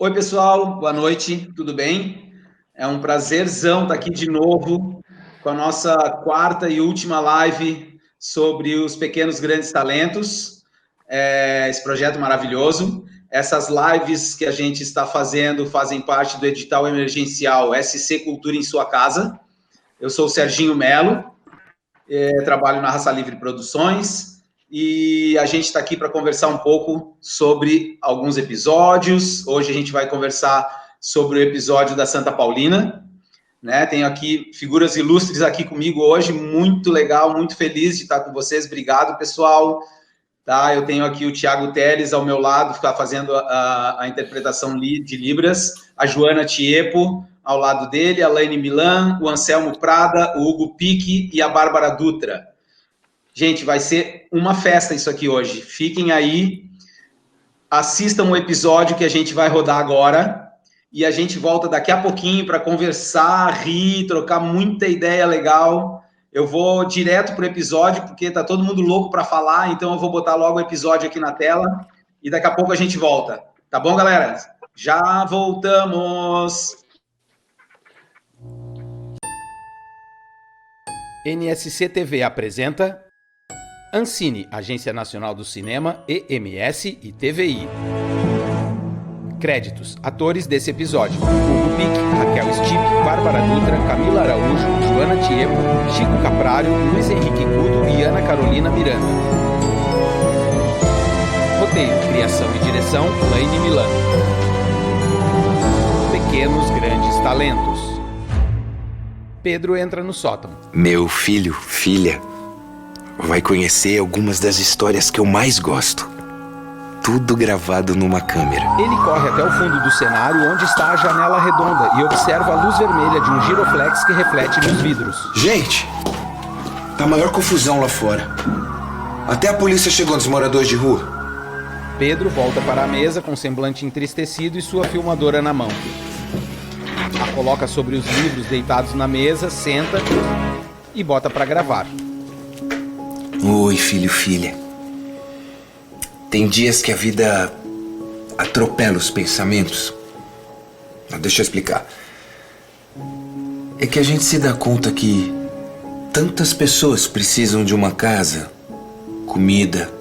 Oi, pessoal, boa noite, tudo bem? É um prazerzão estar aqui de novo com a nossa quarta e última live sobre os pequenos grandes talentos, esse projeto maravilhoso. Essas lives que a gente está fazendo fazem parte do edital emergencial SC Cultura em Sua Casa. Eu sou o Serginho Melo, trabalho na Raça Livre Produções, e a gente está aqui para conversar um pouco sobre alguns episódios. Hoje a gente vai conversar sobre o episódio da Santa Paulina, né? Tenho aqui figuras ilustres aqui comigo hoje, muito legal, muito feliz de estar com vocês. Obrigado, pessoal. Tá, eu tenho aqui o Thiago Teles ao meu lado, está fazendo a interpretação de Libras, a Joana Tiepo ao lado dele, a Laine Milan, o Anselmo Prada, o Hugo Pique e a Bárbara Dutra. Gente, vai ser uma festa isso aqui hoje. Fiquem aí, assistam o episódio que a gente vai rodar agora e a gente volta daqui a pouquinho para conversar, rir, trocar muita ideia legal. Eu vou direto para o episódio, porque tá todo mundo louco para falar, então eu vou botar logo o episódio aqui na tela e daqui a pouco a gente volta. Tá bom, galera? Já voltamos! NSC TV apresenta Ancine, Agência Nacional do Cinema, EMS e TVI. Créditos: atores desse episódio: Hugo Pique, Raquel Stipe, Bárbara Dutra, Camila Araújo, Joana Tiepo, Chico Capraro, Luiz Henrique Gudo e Ana Carolina Miranda. Roteiro, criação e direção: Laine Milan. Pequenos grandes talentos. Pedro entra no sótão. Meu filho, filha, vai conhecer algumas das histórias que eu mais gosto. Tudo gravado numa câmera. Ele corre até o fundo do cenário onde está a janela redonda e observa a luz vermelha de um giroflex que reflete nos vidros. Gente, tá maior confusão lá fora. Até a polícia chegou nos moradores de rua. Pedro volta para a mesa com semblante entristecido e sua filmadora na mão. A coloca sobre os livros deitados na mesa, senta e bota para gravar. Oi, filho, filha. Tem dias que a vida atropela os pensamentos. Deixa eu explicar. É que a gente se dá conta que tantas pessoas precisam de uma casa, comida,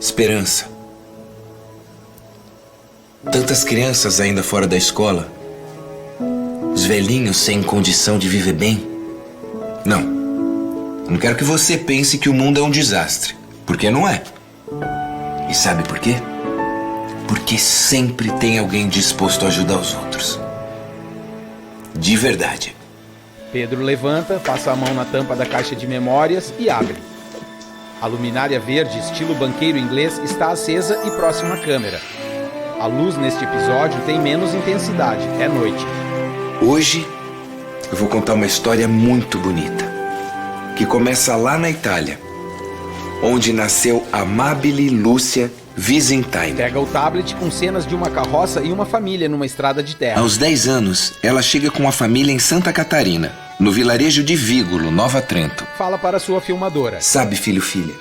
esperança. Tantas crianças ainda fora da escola. Os velhinhos sem condição de viver bem. Não. Não quero que você pense que o mundo é um desastre. Porque não é. E sabe por quê? Porque sempre tem alguém disposto a ajudar os outros. De verdade. Pedro levanta, passa a mão na tampa da caixa de memórias e abre. A luminária verde, estilo banqueiro inglês, está acesa e próxima à câmera. A luz neste episódio tem menos intensidade, é noite. Hoje eu vou contar uma história muito bonita, que começa lá na Itália, onde nasceu Amabile Lúcia Visintin. Pega o tablet com cenas de uma carroça e uma família numa estrada de terra. Aos 10 anos, ela chega com a família em Santa Catarina, no vilarejo de Vígolo, Nova Trento. Fala para sua filmadora. Sabe, filho, filha,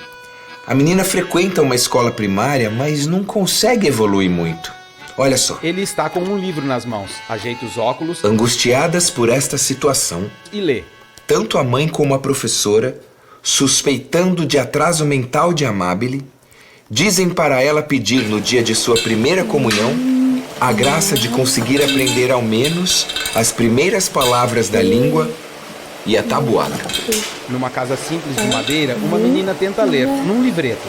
a menina frequenta uma escola primária, mas não consegue evoluir muito. Olha só. Ele está com um livro nas mãos, ajeita os óculos. Angustiadas por esta situação, e lê. Tanto a mãe como a professora, suspeitando de atraso mental de Amabile, dizem para ela pedir no dia de sua primeira comunhão a graça de conseguir aprender ao menos as primeiras palavras da língua e a tabuada. Numa casa simples de madeira, uma menina tenta ler, num livreto.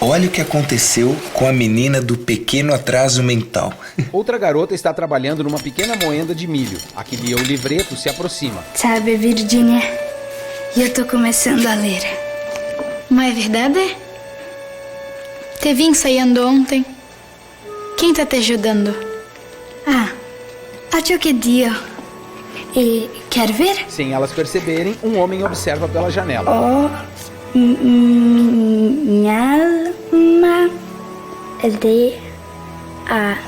Olha o que aconteceu com a menina do pequeno atraso mental. Outra garota está trabalhando numa pequena moenda de milho. A que lia o livreto se aproxima. Sabe, Virgínia, eu tô começando a ler. Não é verdade? Te vi ensaiando ontem. Quem tá te ajudando? Acho que Dio. E quer ver? Sem elas perceberem, um homem observa pela janela. Minha alma de a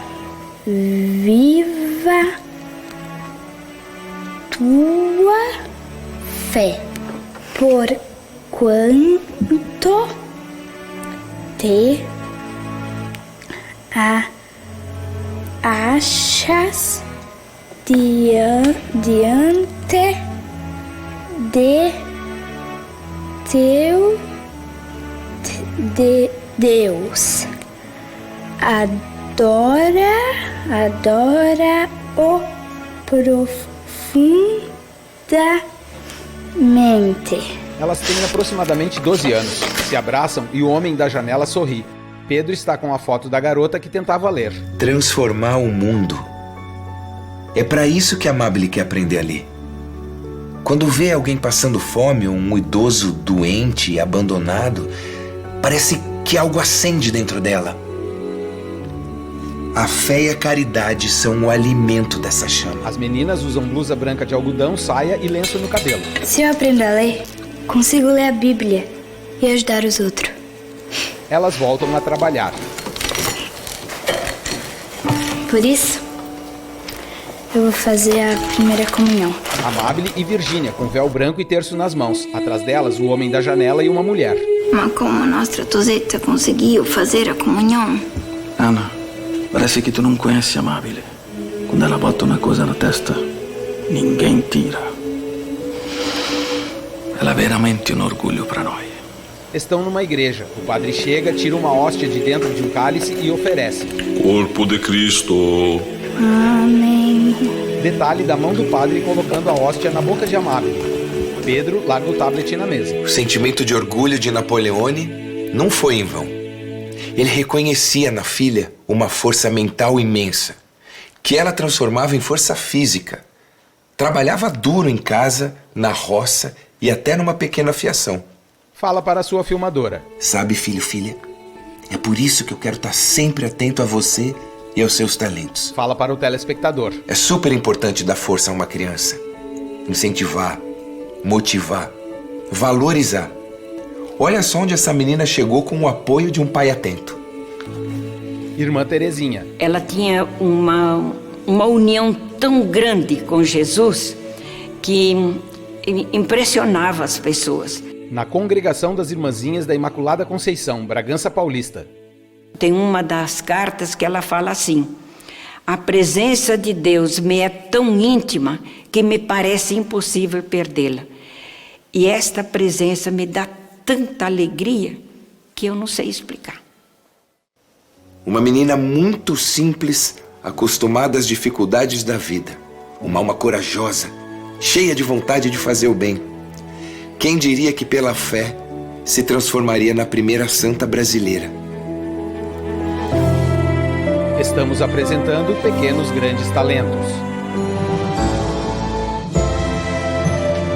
viva tua fé, por quanto te achas diante de teu de Deus. Adora-o profundamente. Elas têm aproximadamente 12 anos, se abraçam e o homem da janela sorri. Pedro está com a foto da garota que tentava ler. Transformar o mundo. É para isso que a Amabile quer aprender a ler. Quando vê alguém passando fome ou um idoso doente e abandonado, parece que algo acende dentro dela. A fé e a caridade são o alimento dessa chama. As meninas usam blusa branca de algodão, saia e lenço no cabelo. Se eu aprendo a ler, consigo ler a Bíblia e ajudar os outros. Elas voltam a trabalhar. Por isso, eu vou fazer a primeira comunhão. Amabile e Virgínia, com véu branco e terço nas mãos. Atrás delas, o homem da janela e uma mulher. Mas como a nossa Tosetta conseguiu fazer a comunhão? Ana, parece que tu não conhece a Amabile. Quando ela bota uma coisa na testa, ninguém tira. Ela é veramente um orgulho para nós. Estão numa igreja. O padre chega, tira uma hóstia de dentro de um cálice e oferece. Corpo de Cristo. Amém. Detalhe da mão do padre colocando a hóstia na boca de Amabile. Pedro larga o tablet na mesa. O sentimento de orgulho de Napoleone não foi em vão. Ele reconhecia na filha uma força mental imensa, que ela transformava em força física. Trabalhava duro em casa, na roça e até numa pequena fiação. Fala para sua filmadora. Sabe, filho, filha, é por isso que eu quero estar sempre atento a você e aos seus talentos. Fala para o telespectador. É super importante dar força a uma criança. Incentivar, motivar, valorizar. Olha só onde essa menina chegou com o apoio de um pai atento. Irmã Terezinha. Ela tinha uma união tão grande com Jesus que impressionava as pessoas. Na congregação das Irmãzinhas da Imaculada Conceição, Bragança Paulista. Tem uma das cartas que ela fala assim: a presença de Deus me é tão íntima que me parece impossível perdê-la. E esta presença me dá tanta alegria que eu não sei explicar. Uma menina muito simples, acostumada às dificuldades da vida. Uma alma corajosa, cheia de vontade de fazer o bem. Quem diria que pela fé se transformaria na primeira santa brasileira? Estamos apresentando Pequenos Grandes Talentos.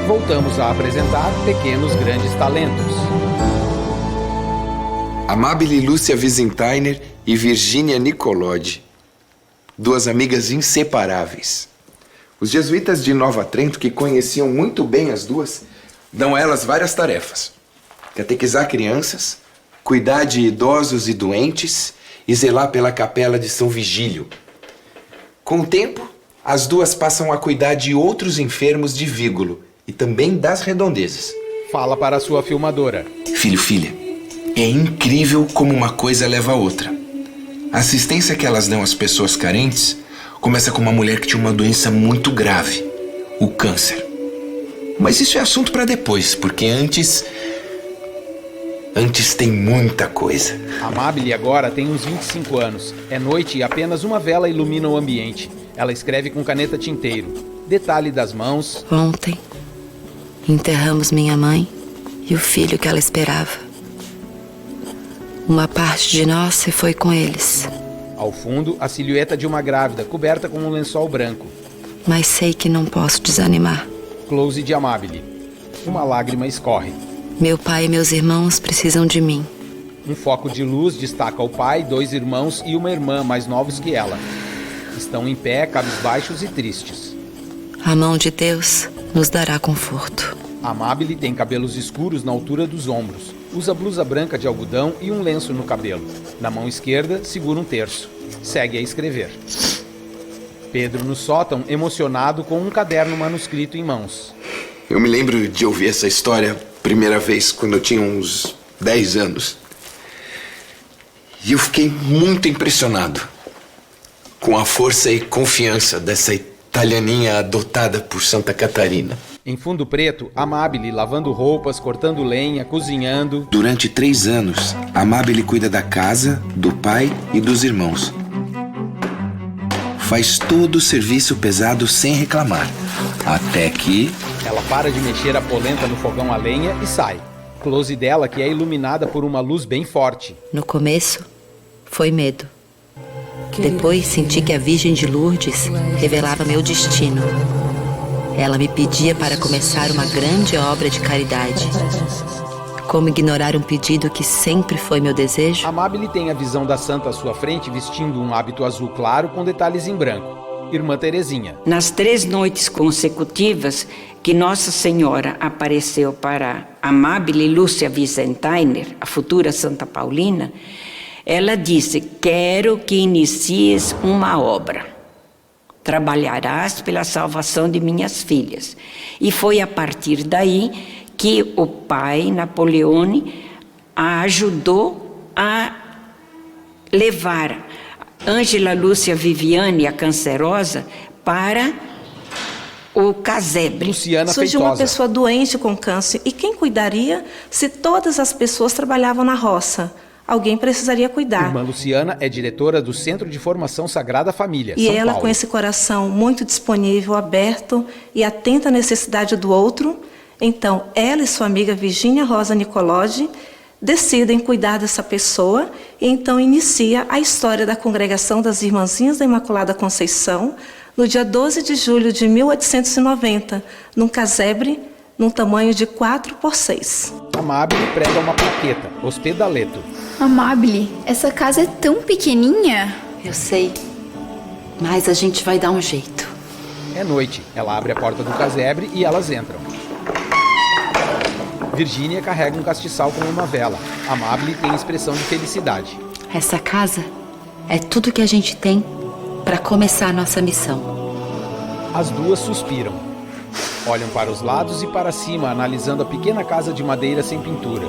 Voltamos a apresentar Pequenos Grandes Talentos. Amabile Lúcia Wiesenthiner e Virgínia Nicolodi, duas amigas inseparáveis. Os jesuítas de Nova Trento, que conheciam muito bem as duas, dão a elas várias tarefas: catequizar crianças, cuidar de idosos e doentes e zelar pela capela de São Vigílio. Com o tempo, as duas passam a cuidar de outros enfermos de Vígulo e também das redondezas. Fala para a sua filmadora. Filho, filha, é incrível como uma coisa leva a outra. A assistência que elas dão às pessoas carentes começa com uma mulher que tinha uma doença muito grave, o câncer. Mas isso é assunto para depois, porque antes tem muita coisa. Amabile agora tem uns 25 anos. É noite e apenas uma vela ilumina o ambiente. Ela escreve com caneta tinteiro. Detalhe das mãos. Ontem, enterramos minha mãe e o filho que ela esperava. Uma parte de nós se foi com eles. Ao fundo, a silhueta de uma grávida coberta com um lençol branco. Mas sei que não posso desanimar. Close de Amabile. Uma lágrima escorre. Meu pai e meus irmãos precisam de mim. Um foco de luz destaca o pai, 2 irmãos e uma irmã mais novos que ela. Estão em pé, cabisbaixos e tristes. A mão de Deus nos dará conforto. Amabile tem cabelos escuros na altura dos ombros. Usa blusa branca de algodão e um lenço no cabelo. Na mão esquerda, segura um terço. Segue a escrever. Pedro no sótão, emocionado, com um caderno manuscrito em mãos. Eu me lembro de ouvir essa história primeira vez quando eu tinha uns 10 anos. E eu fiquei muito impressionado com a força e confiança dessa italianinha adotada por Santa Catarina. Em Fundo Preto, Amabile lavando roupas, cortando lenha, cozinhando. Durante 3 anos, Amabile cuida da casa, do pai e dos irmãos. Faz todo o serviço pesado sem reclamar. Até que... Ela para de mexer a polenta no fogão a lenha e sai. Close dela que é iluminada por uma luz bem forte. No começo, foi medo. Depois senti que a Virgem de Lourdes revelava meu destino. Ela me pedia para começar uma grande obra de caridade. Como ignorar um pedido que sempre foi meu desejo? Amabile tem a visão da santa à sua frente vestindo um hábito azul claro com detalhes em branco. Irmã Terezinha. Nas 3 noites consecutivas que Nossa Senhora apareceu para Amabile Lúcia Visentainer, a futura Santa Paulina, ela disse: quero que inicies uma obra. Trabalharás pela salvação de minhas filhas. E foi a partir daí que o pai, Napoleone, a ajudou a levar Ângela Lúcia Viviane, a cancerosa, para o casebre. Luciana Surgiu Feitosa. uma pessoa doente com câncer. E quem cuidaria se todas as pessoas trabalhavam na roça? Alguém precisaria cuidar. Irmã Luciana é diretora do Centro de Formação Sagrada Família, E São ela, Paulo. com esse coração muito disponível, aberto e atento à necessidade do outro, então ela e sua amiga Virgínia Rosa Nicolodi decidem cuidar dessa pessoa e então inicia a história da Congregação das Irmãzinhas da Imaculada Conceição no dia 12 de julho de 1890, num casebre num tamanho de 4x6. Amabile prega uma plaqueta, Hospedaleto. Amabile, essa casa é tão pequenininha. Eu sei, mas a gente vai dar um jeito. É noite. Ela abre a porta do casebre e elas entram. Virgínia carrega um castiçal com uma vela. Amabile tem expressão de felicidade. Essa casa é tudo que a gente tem para começar a nossa missão. As duas suspiram. Olham para os lados e para cima, analisando a pequena casa de madeira sem pintura.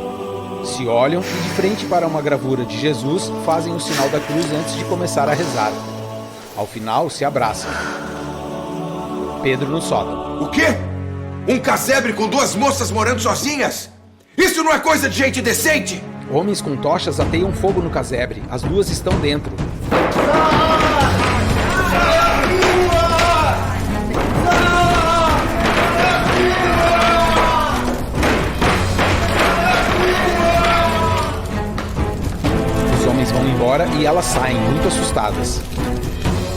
Se olham e, de frente para uma gravura de Jesus, fazem o sinal da cruz antes de começar a rezar. Ao final, se abraçam. Pedro no sótão. O quê? Um casebre com 2 moças morando sozinhas? Isso não é coisa de gente decente? Homens com tochas ateiam fogo no casebre. As duas estão dentro. Os homens vão embora e elas saem, muito assustadas.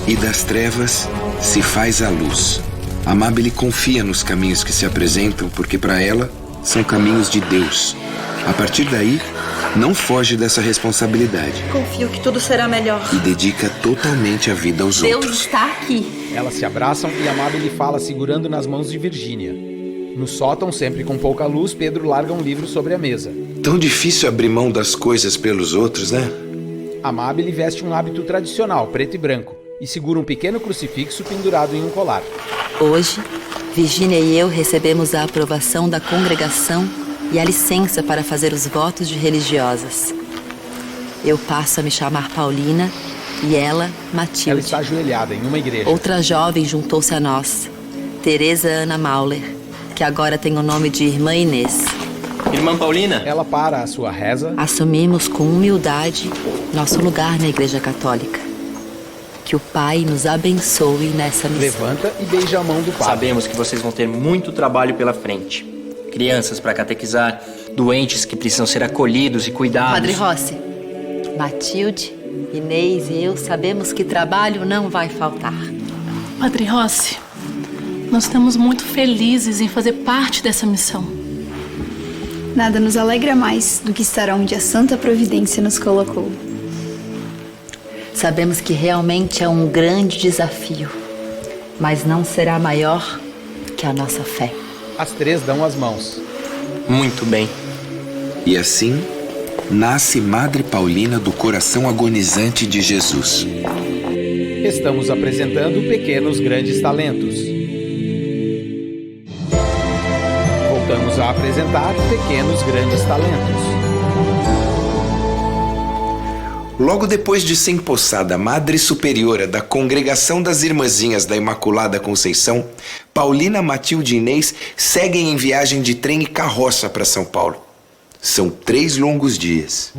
E das trevas se faz a luz. Amabile confia nos caminhos que se apresentam, porque para ela são caminhos de Deus. A partir daí, não foge dessa responsabilidade Confio que tudo será melhor. e dedica totalmente a vida aos Deus outros. está aqui. Elas se abraçam e Amabile fala segurando nas mãos de Virgínia. No sótão, sempre com pouca luz, Pedro larga um livro sobre a mesa. Tão difícil abrir mão das coisas pelos outros, né? Amabile veste um hábito tradicional, preto e branco, e segura um pequeno crucifixo pendurado em um colar. Hoje, Virgínia e eu recebemos a aprovação da congregação e a licença para fazer os votos de religiosas. Eu passo a me chamar Paulina e ela, Matilde. Ela está ajoelhada em uma igreja. Outra jovem juntou-se a nós, Teresa Ana Mauler, que agora tem o nome de Irmã Inês. Irmã Paulina? Ela para a sua reza. Assumimos com humildade nosso lugar na Igreja Católica. Que o Pai nos abençoe nessa missão. Levanta e beija a mão do padre. Sabemos que vocês vão ter muito trabalho pela frente. Crianças para catequizar, doentes que precisam ser acolhidos e cuidados. Padre Rossi, Matilde, Inês e eu sabemos que trabalho não vai faltar. Padre Rossi, nós estamos muito felizes em fazer parte dessa missão. Nada nos alegra mais do que estar onde a Santa Providência nos colocou. Sabemos que realmente é um grande desafio, mas não será maior que a nossa fé. As 3 dão as mãos. Muito bem. E assim, nasce Madre Paulina do coração agonizante de Jesus. Estamos apresentando Pequenos Grandes Talentos. Voltamos a apresentar Pequenos Grandes Talentos. Logo depois de ser empossada Madre Superiora da Congregação das Irmãzinhas da Imaculada Conceição, Paulina, Matilde e Inês seguem em viagem de trem e carroça para São Paulo. São 3 longos dias.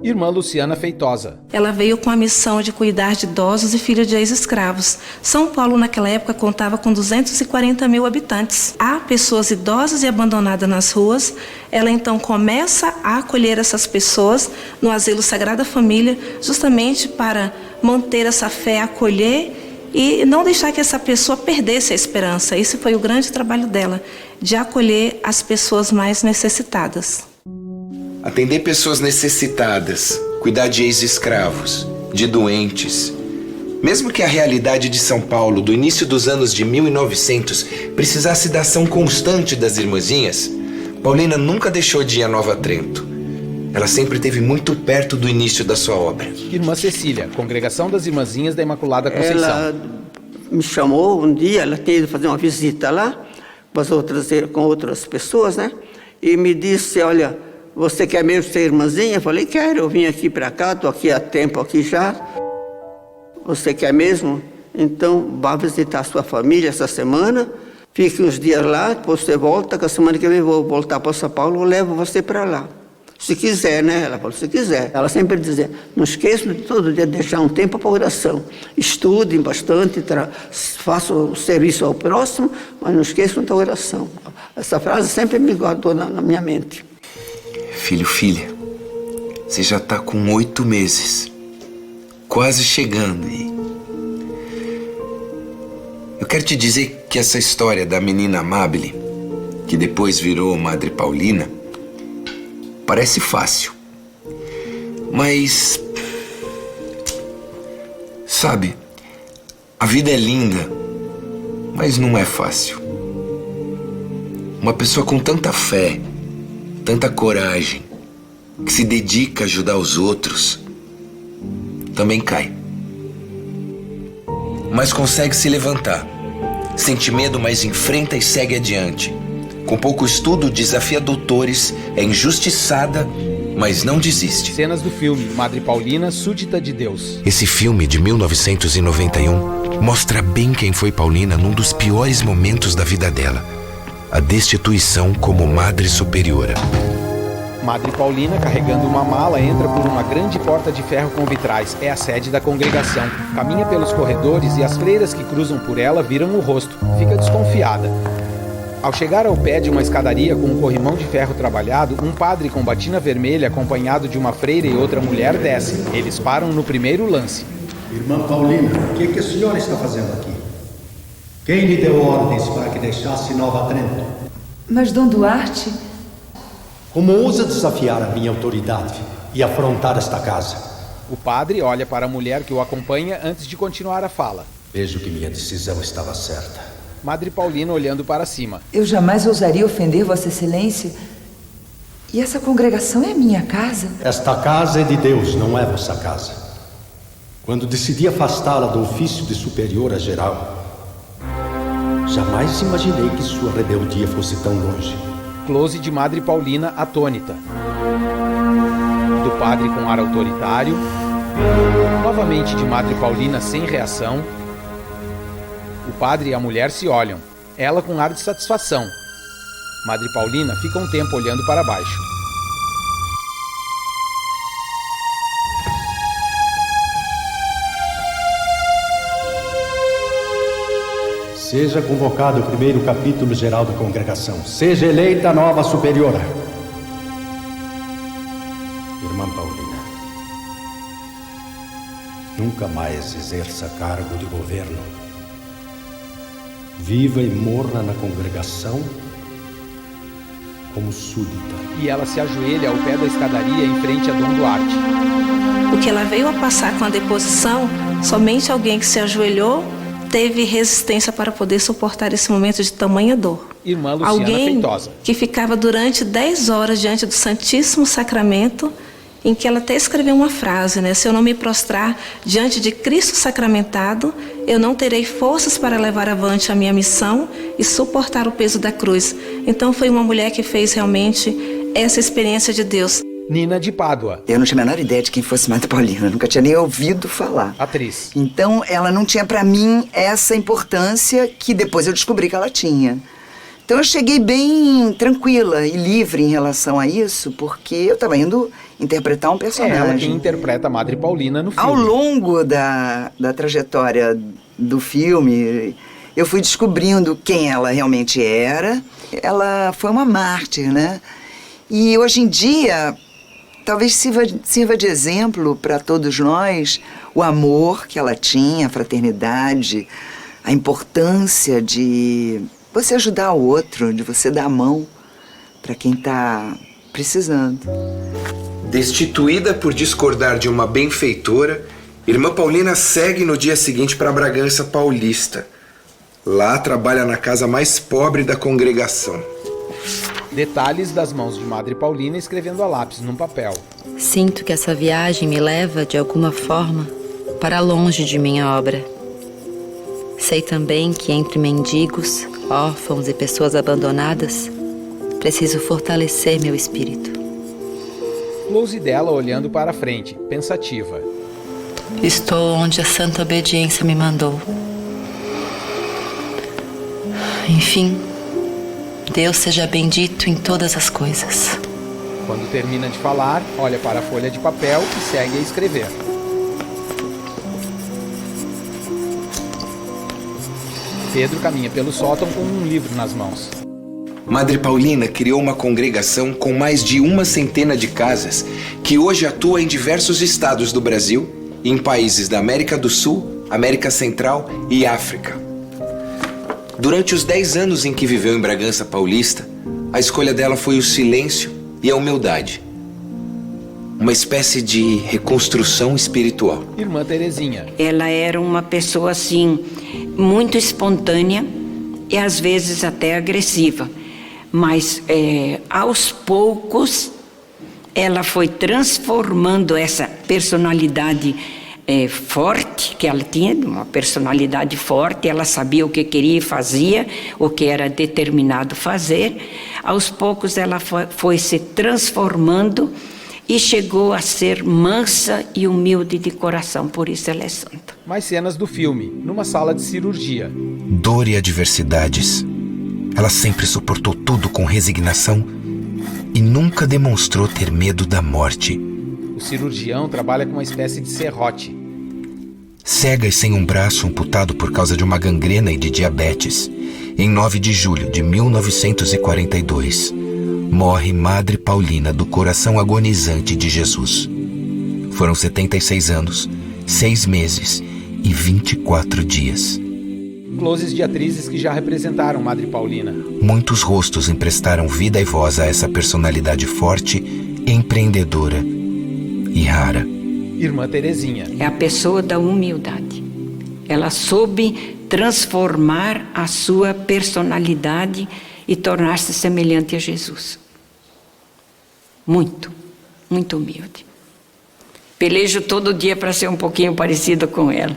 Irmã Luciana Feitosa. Ela veio com a missão de cuidar de idosos e filhos de ex-escravos. São Paulo, naquela época, contava com 240 mil habitantes. Há pessoas idosas e abandonadas nas ruas. Ela, então, começa a acolher essas pessoas no Asilo Sagrada Família, justamente para manter essa fé, acolher e não deixar que essa pessoa perdesse a esperança. Esse foi o grande trabalho dela, de acolher as pessoas mais necessitadas. Atender pessoas necessitadas, cuidar de ex-escravos, de doentes. Mesmo que a realidade de São Paulo, do início dos anos de 1900, precisasse da ação constante das irmãzinhas, Paulina nunca deixou de ir a Nova Trento. Ela sempre esteve muito perto do início da sua obra. Irmã Cecília, Congregação das Irmãzinhas da Imaculada Conceição. Ela me chamou um dia, ela tinha ido fazer uma visita lá, com outras pessoas, né? E me disse, olha, você quer mesmo ser irmãzinha? Eu falei, quero, eu vim aqui para cá, estou aqui há tempo aqui já. Você quer mesmo? Então, vá visitar a sua família essa semana, fique uns dias lá, depois você volta, que a semana que vem eu vou voltar para São Paulo, eu levo você para lá. Se quiser, né? Ela falou, se quiser. Ela sempre dizia, não esqueçam de todo dia deixar um tempo para oração. Estudem bastante, façam o serviço ao próximo, mas não esqueçam da oração. Essa frase sempre me guardou na minha mente. Filho, filha, você já está com 8 meses, quase chegando. E eu quero te dizer que essa história da menina Amabile, que depois virou Madre Paulina, parece fácil. Mas, sabe, a vida é linda, mas não é fácil. Uma pessoa com tanta fé, tanta coragem, que se dedica a ajudar os outros, também cai. Mas consegue se levantar. Sente medo, mas enfrenta e segue adiante. Com pouco estudo, desafia doutores, é injustiçada, mas não desiste. Cenas do filme Madre Paulina, Súdita de Deus. Esse filme, de 1991, mostra bem quem foi Paulina num dos piores momentos da vida dela. A destituição como Madre Superiora. Madre Paulina, carregando uma mala, entra por uma grande porta de ferro com vitrais. É a sede da congregação. Caminha pelos corredores e as freiras que cruzam por ela viram o rosto. Fica desconfiada. Ao chegar ao pé de uma escadaria com um corrimão de ferro trabalhado, um padre com batina vermelha, acompanhado de uma freira e outra mulher, desce. Eles param no primeiro lance. Irmã Paulina, o que a senhora está fazendo aqui? Quem lhe deu ordens para que deixasse Nova Trento? Mas, Dom Duarte... Como ousa desafiar a minha autoridade e afrontar esta casa? O padre olha para a mulher que o acompanha antes de continuar a fala. Vejo que minha decisão estava certa. Madre Paulina olhando para cima. Eu jamais ousaria ofender Vossa Excelência. E essa congregação é minha casa? Esta casa é de Deus, não é vossa casa. Quando decidi afastá-la do ofício de superiora geral, jamais imaginei que sua rebeldia fosse tão longe. Close de Madre Paulina atônita. Do padre com ar autoritário. Novamente de Madre Paulina sem reação. O padre e a mulher se olham. Ela com ar de satisfação. Madre Paulina fica um tempo olhando para baixo. Seja convocado o primeiro capítulo geral da congregação. Seja eleita a nova superiora. Irmã Paulina, nunca mais exerça cargo de governo. Viva e morra na congregação como súdita. E ela se ajoelha ao pé da escadaria em frente a Dom Duarte. O que ela veio a passar com a deposição, somente alguém que se ajoelhou teve resistência para poder suportar esse momento de tamanha dor. Irmã Luciana Alguém Feitosa. que ficava durante 10 horas diante do Santíssimo Sacramento, em que ela até escreveu uma frase, né? Se eu não me prostrar diante de Cristo sacramentado, eu não terei forças para levar avante a minha missão e suportar o peso da cruz. Então foi uma mulher que fez realmente essa experiência de Deus. Nina de Pádua. Eu não tinha a menor ideia de quem fosse Madre Paulina, nunca tinha nem ouvido falar. Atriz. Então, ela não tinha pra mim essa importância que depois eu descobri que ela tinha. Então, eu cheguei bem tranquila e livre em relação a isso, porque eu estava indo interpretar um personagem. Ela quem interpreta a Madre Paulina no filme. Ao longo da trajetória do filme, eu fui descobrindo quem ela realmente era. Ela foi uma mártir, né? E hoje em dia, talvez sirva de exemplo para todos nós o amor que ela tinha, a fraternidade, a importância de você ajudar o outro, de você dar a mão para quem está precisando. Destituída por discordar de uma benfeitora, irmã Paulina segue no dia seguinte para Bragança Paulista. Lá trabalha na casa mais pobre da congregação. Detalhes das mãos de Madre Paulina escrevendo a lápis num papel. Sinto que essa viagem me leva, de alguma forma, para longe de minha obra. Sei também que entre mendigos, órfãos e pessoas abandonadas, preciso fortalecer meu espírito. Close dela olhando para a frente, pensativa. Estou onde a santa obediência me mandou. Enfim, Deus seja bendito em todas as coisas. Quando termina de falar, olha para a folha de papel e segue a escrever. Pedro caminha pelo sótão com um livro nas mãos. Madre Paulina criou uma congregação com mais de 100 de casas que hoje atua em diversos estados do Brasil e em países da América do Sul, América Central e África. Durante os 10 anos em que viveu em Bragança Paulista, a escolha dela foi o silêncio e a humildade. Uma espécie de reconstrução espiritual. Irmã Terezinha. Ela era uma pessoa assim, muito espontânea e às vezes até agressiva. Mas aos poucos ela foi transformando essa personalidade forte que ela tinha, uma personalidade forte, ela sabia o que queria e fazia, o que era determinado fazer. Aos poucos ela foi se transformando e chegou a ser mansa e humilde de coração, por isso ela é santa. Mais cenas do filme, numa sala de cirurgia. Dor e adversidades. Ela sempre suportou tudo com resignação e nunca demonstrou ter medo da morte. O cirurgião trabalha com uma espécie de serrote. Cega e sem um braço amputado por causa de uma gangrena e de diabetes, em 9 de julho de 1942, morre Madre Paulina do coração agonizante de Jesus. Foram 76 anos, 6 meses e 24 dias. Closes de atrizes que já representaram Madre Paulina. Muitos rostos emprestaram vida e voz a essa personalidade forte, empreendedora e rara. Irmã Terezinha. É a pessoa da humildade. Ela soube transformar a sua personalidade e tornar-se semelhante a Jesus. Muito, muito humilde. Pelejo todo dia para ser um pouquinho parecida com ela.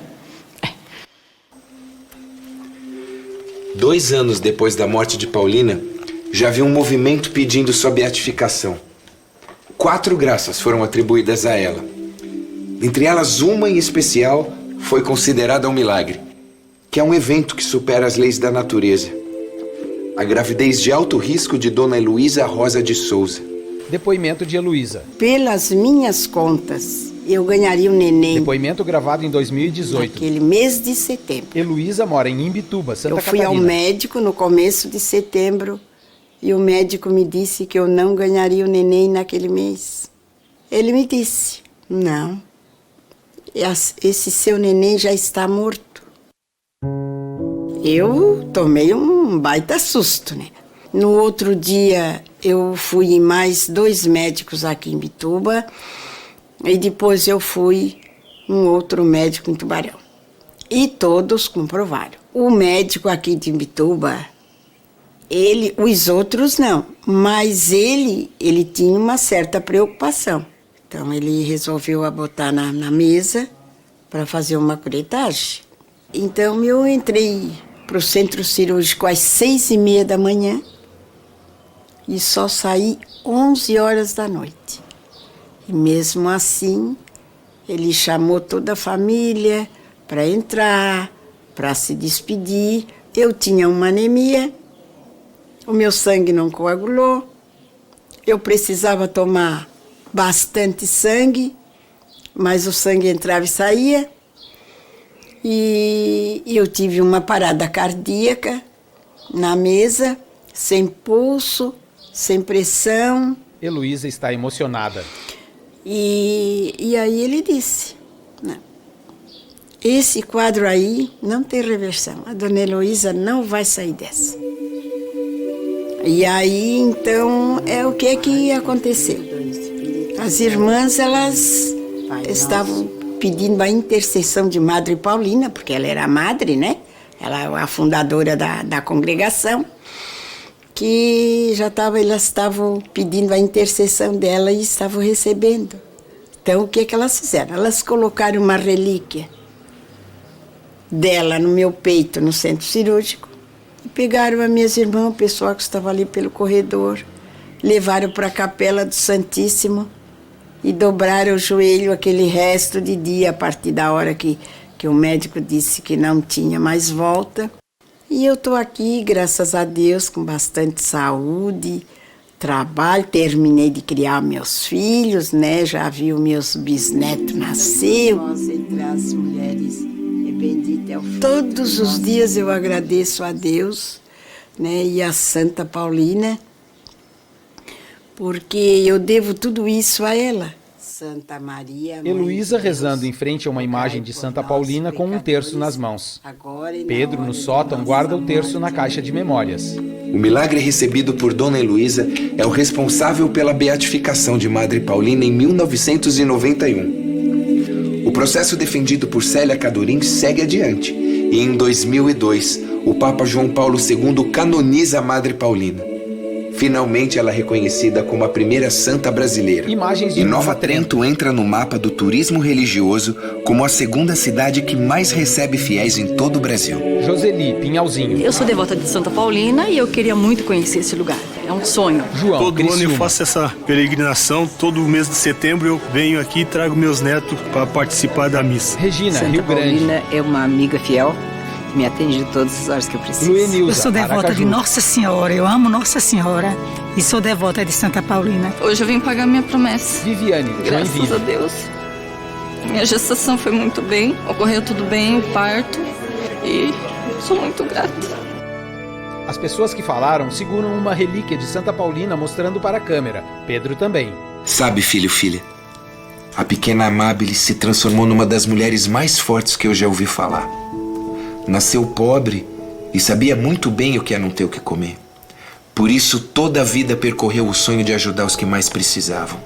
2 anos depois da morte de Paulina, já havia um movimento pedindo sua beatificação. 4 graças foram atribuídas a ela. Entre elas, uma em especial foi considerada um milagre, que é um evento que supera as leis da natureza. A gravidez de alto risco de Dona Heloísa Rosa de Souza. Depoimento de Heloísa. Pelas minhas contas, eu ganharia um neném. Depoimento gravado em 2018. Naquele mês de setembro. Heloísa mora em Imbituba, Santa Catarina. Eu fui ao médico no começo de setembro e o médico me disse que eu não ganharia o neném naquele mês. Ele me disse, não, esse seu neném já está morto. Eu tomei um baita susto, né? No outro dia, eu fui em mais 2 médicos aqui em Imbituba e depois eu fui um outro médico em Tubarão. E todos comprovaram. O médico aqui de Imbituba, os outros não, mas ele tinha uma certa preocupação. Então, ele resolveu botar na mesa para fazer uma curetagem. Então, eu entrei para o centro cirúrgico às 6h30 da manhã e só saí 11 horas da noite. E mesmo assim, ele chamou toda a família para entrar, para se despedir. Eu tinha uma anemia, o meu sangue não coagulou, eu precisava tomar bastante sangue, mas o sangue entrava e saía. E eu tive uma parada cardíaca na mesa, sem pulso, sem pressão. Heloísa está emocionada. E aí ele disse, não, esse quadro aí não tem reversão, a dona Heloísa não vai sair dessa. E aí, então, o que aconteceu? As irmãs, elas estavam pedindo a intercessão de Madre Paulina, porque ela era a madre, né? Ela é a fundadora da congregação, que elas estavam pedindo a intercessão dela e estavam recebendo. Então, o que elas fizeram? Elas colocaram uma relíquia dela no meu peito, no centro cirúrgico, e pegaram as minhas irmãs, o pessoal que estava ali pelo corredor, levaram para a Capela do Santíssimo e dobraram o joelho aquele resto de dia, a partir da hora que o médico disse que não tinha mais volta. E eu estou aqui, graças a Deus, com bastante saúde, trabalho, terminei de criar meus filhos, né? Já vi os meus bisnetos nascer. Entre as mulheres, bendita é o filho. Todos os dias eu agradeço a Deus, né? E a Santa Paulina, porque eu devo tudo isso a ela. Santa Maria, Heloísa rezando em frente a uma imagem de Santa Paulina com um terço nas mãos. Pedro, no sótão, guarda o terço na caixa de memórias. O milagre recebido por Dona Heloísa é o responsável pela beatificação de Madre Paulina em 1991. O processo defendido por Célia Cadorim segue adiante. E em 2002, o Papa João Paulo II canoniza Madre Paulina. Finalmente ela é reconhecida como a primeira santa brasileira. Imagens de e Nova Trento entra no mapa do turismo religioso como a segunda cidade que mais recebe fiéis em todo o Brasil. Joseli Pinhalzinho. Eu sou devota de Santa Paulina e eu queria muito conhecer esse lugar. É um sonho. João Todo ano eu faço essa peregrinação. Todo mês de setembro eu venho aqui e trago meus netos para participar da missa. Regina, Santa Rio Grande. Paulina é uma amiga fiel. Me atende de todas as horas que eu preciso. Eu sou devota de Nossa Senhora, eu amo Nossa Senhora e sou devota de Santa Paulina. Hoje eu vim pagar minha promessa. Viviane, graças a Deus. Minha gestação foi muito bem, ocorreu tudo bem, o parto, e sou muito grata. As pessoas que falaram seguram uma relíquia de Santa Paulina mostrando para a câmera. Pedro também. Sabe, filho, filha, a pequena Amábile se transformou numa das mulheres mais fortes que eu já ouvi falar. Nasceu pobre e sabia muito bem o que é não ter o que comer. Por isso, toda a vida percorreu o sonho de ajudar os que mais precisavam.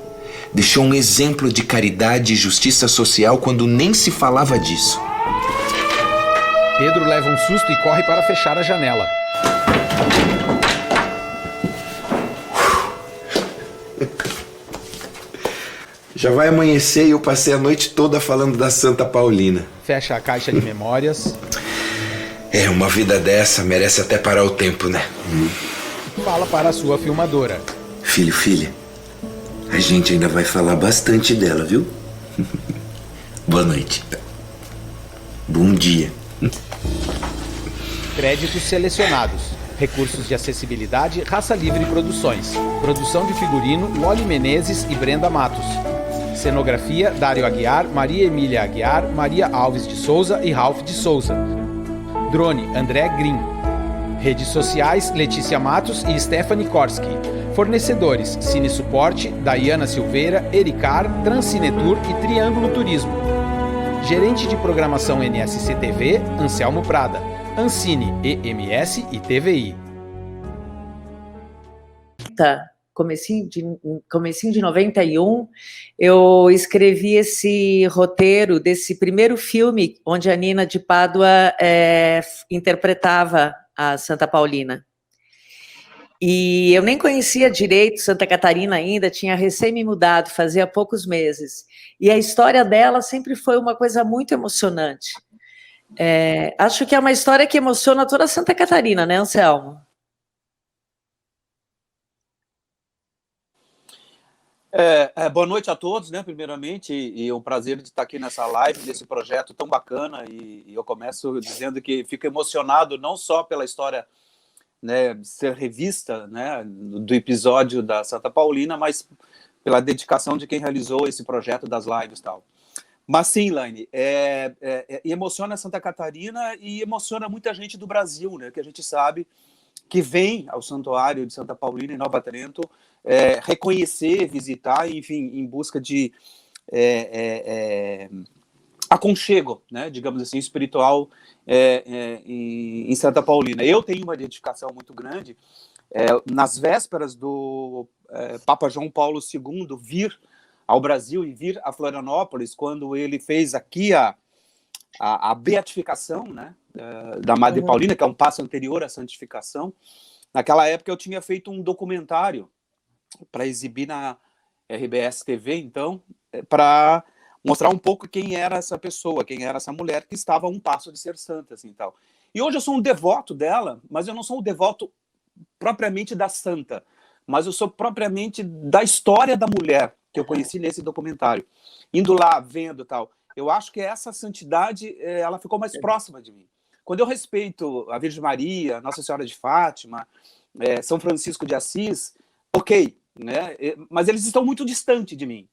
Deixou um exemplo de caridade e justiça social quando nem se falava disso. Pedro leva um susto e corre para fechar a janela. Já vai amanhecer e eu passei a noite toda falando da Santa Paulina. Fecha a caixa de memórias. Uma vida dessa merece até parar o tempo, né? Fala para a sua filmadora. Filho, filha, a gente ainda vai falar bastante dela, viu? Boa noite. Bom dia. Créditos selecionados. Recursos de acessibilidade, Raça Livre Produções. Produção de figurino, Loli Menezes e Brenda Matos. Cenografia, Dário Aguiar, Maria Emília Aguiar, Maria Alves de Souza e Ralph de Souza. Drone, André Green. Redes sociais, Letícia Matos e Stephanie Korski. Fornecedores, Cine Suporte, Daiana Silveira, Ericar, Transcinetur e Triângulo Turismo. Gerente de Programação NSC TV, Anselmo Prada. Ancine, EMS e TVI. Comecinho de 91, eu escrevi esse roteiro desse primeiro filme onde a Nina de Pádua interpretava a Santa Paulina. E eu nem conhecia direito Santa Catarina ainda, tinha recém me mudado, fazia poucos meses. E a história dela sempre foi uma coisa muito emocionante. Acho que é uma história que emociona toda Santa Catarina, né, Anselmo? Boa noite a todos, né, primeiramente, e é um prazer de estar aqui nessa live, desse projeto tão bacana, e eu começo dizendo que fico emocionado não só pela história, né, ser revista, né, do episódio da Santa Paulina, mas pela dedicação de quem realizou esse projeto das lives e tal. Mas sim, Laine, emociona Santa Catarina e emociona muita gente do Brasil, né, que a gente sabe que vem ao Santuário de Santa Paulina em Nova Trento reconhecer, visitar, enfim, em busca de aconchego, né, digamos assim, espiritual em Santa Paulina. Eu tenho uma identificação muito grande nas vésperas do Papa João Paulo II vir ao Brasil e vir a Florianópolis, quando ele fez aqui a beatificação, né, da Madre Paulina, que é um passo anterior à santificação. Naquela época eu tinha feito um documentário para exibir na RBS TV, então, para mostrar um pouco quem era essa pessoa, quem era essa mulher que estava a um passo de ser santa, assim, tal. E hoje eu sou um devoto dela, mas eu não sou um devoto propriamente da santa, mas eu sou propriamente da história da mulher que eu conheci nesse documentário. Indo lá, vendo tal, eu acho que essa santidade, ela ficou mais próxima de mim. Quando eu respeito a Virgem Maria, Nossa Senhora de Fátima, São Francisco de Assis, ok, né? Mas eles estão muito distantes de mim,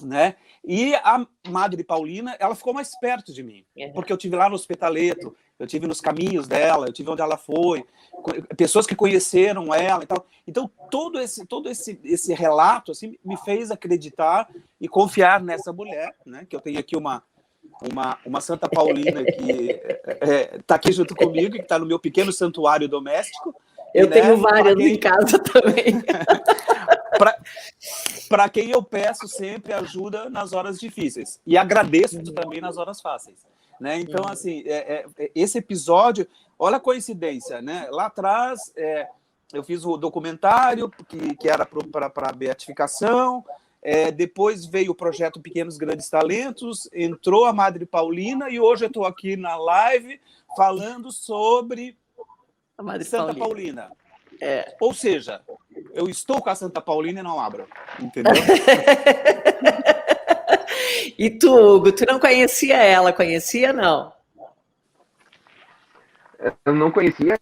né? E a Madre Paulina, ela ficou mais perto de mim, porque eu tive lá no Hospitaleto, eu tive nos caminhos dela, eu tive onde ela foi, pessoas que conheceram ela e tal. Então todo esse relato assim me fez acreditar e confiar nessa mulher, né? Que eu tenho aqui uma Santa Paulina que está aqui junto comigo, que está no meu pequeno santuário doméstico. Eu tenho várias em casa também. Para quem eu peço sempre ajuda nas horas difíceis. E agradeço também nas horas fáceis. Né? Então, assim, esse episódio, olha a coincidência, né? Lá atrás, eu fiz o documentário que era para a beatificação, depois veio o projeto Pequenos Grandes Talentos, entrou a Madre Paulina e hoje eu estou aqui na live falando sobre a Madre Santa Paulina. Ou seja, eu estou com a Santa Paulina e não abro, entendeu? E tu, Hugo, tu não conhecia ela? Conhecia, não? Eu não conhecia,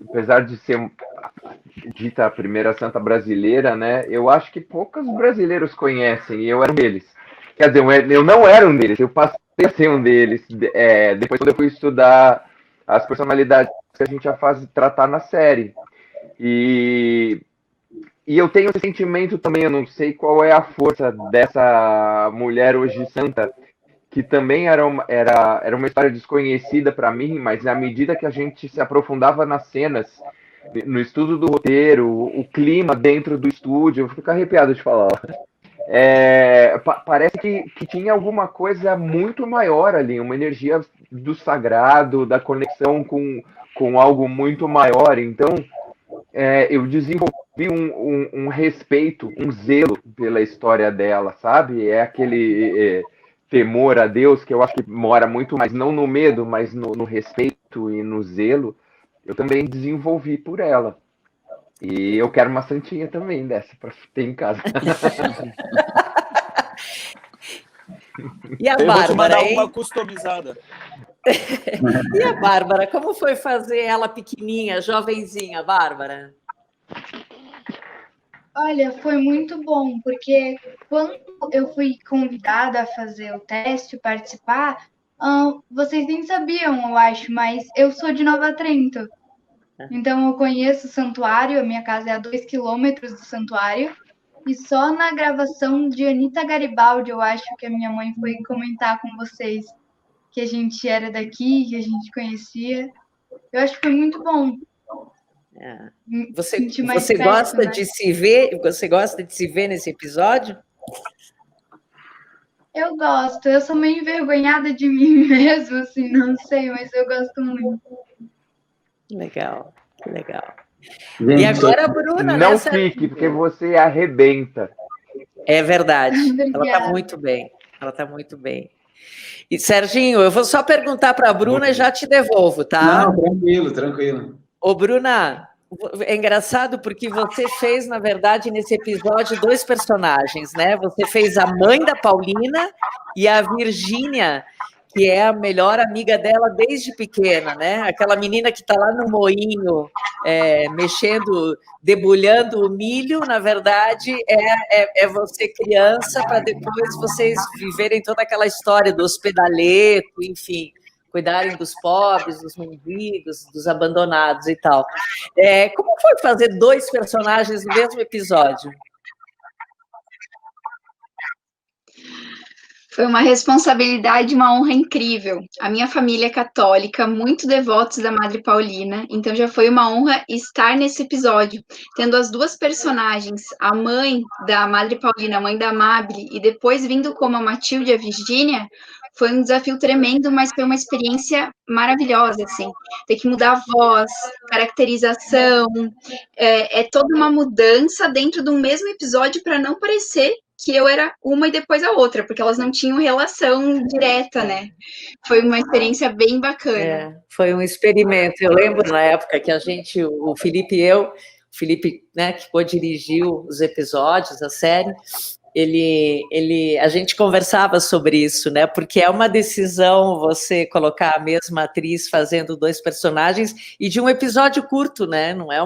apesar de ser dita a primeira santa brasileira, né? Eu acho que poucos brasileiros conhecem, e eu era um deles. Quer dizer, eu não era um deles, eu passei a ser um deles. Depois, quando eu fui estudar as personalidades que a gente já faz tratar na série. E eu tenho esse sentimento também, eu não sei qual é a força dessa mulher hoje santa, que também era uma história desconhecida para mim, mas à medida que a gente se aprofundava nas cenas, no estudo do roteiro, o clima dentro do estúdio, eu fico arrepiado de falar. Parece que tinha alguma coisa muito maior ali, uma energia do sagrado, da conexão com algo muito maior. Então, eu desenvolvi um respeito, um zelo pela história dela, sabe? É aquele temor a Deus que eu acho que mora muito mais, não no medo, mas no respeito e no zelo. Eu também desenvolvi por ela. E eu quero uma santinha também dessa para ter em casa. E a Bárbara, Bárbara, vou te mandar hein? uma customizada. E a Bárbara, como foi fazer ela pequenininha, jovenzinha, Bárbara? Olha, foi muito bom, porque quando eu fui convidada a fazer o teste, participar, vocês nem sabiam, eu acho, mas eu sou de Nova Trento. Então eu conheço o santuário, a minha casa é a 2 quilômetros do santuário, e só na gravação de Anitta Garibaldi, eu acho que a minha mãe foi comentar com vocês que a gente era daqui, que a gente conhecia. Eu acho que foi muito bom. Você gosta de se ver? Você gosta de se ver nesse episódio? Eu gosto. Eu sou meio envergonhada de mim mesmo, assim, não sei, mas eu gosto muito. Legal, legal. Gente, e agora a Bruna, não fique, porque você arrebenta. É verdade. Ela está muito bem. Ela está muito bem. E, Serginho, eu vou só perguntar para a Bruna e já te devolvo, tá? Não, tranquilo, tranquilo. Ô, Bruna, É engraçado porque você fez, na verdade, nesse episódio, 2 personagens, né? Você fez a mãe da Paulina e a Virgínia, que é a melhor amiga dela desde pequena, né? Aquela menina que está lá no moinho, mexendo, debulhando o milho, na verdade, é você criança, para depois vocês viverem toda aquela história do hospedaleto, enfim, cuidarem dos pobres, dos mendigos, dos abandonados e tal. Como foi fazer 2 personagens no mesmo episódio? Foi uma responsabilidade e uma honra incrível. A minha família é católica, muito devotos da Madre Paulina, então já foi uma honra estar nesse episódio, tendo as 2 personagens, a mãe da Madre Paulina, a mãe da Amable, e depois vindo como a Matilde e a Virgínia, foi um desafio tremendo, mas foi uma experiência maravilhosa, assim. Ter que mudar a voz, caracterização, é toda uma mudança dentro do mesmo episódio para não parecer que eu era uma e depois a outra, porque elas não tinham relação direta, né? Foi uma experiência bem bacana. Foi um experimento. Eu lembro na época que o Felipe e eu, o Felipe, né, que co-dirigiu os episódios, a série, a gente conversava sobre isso, né? Porque é uma decisão você colocar a mesma atriz fazendo 2 personagens e de um episódio curto, né? Não é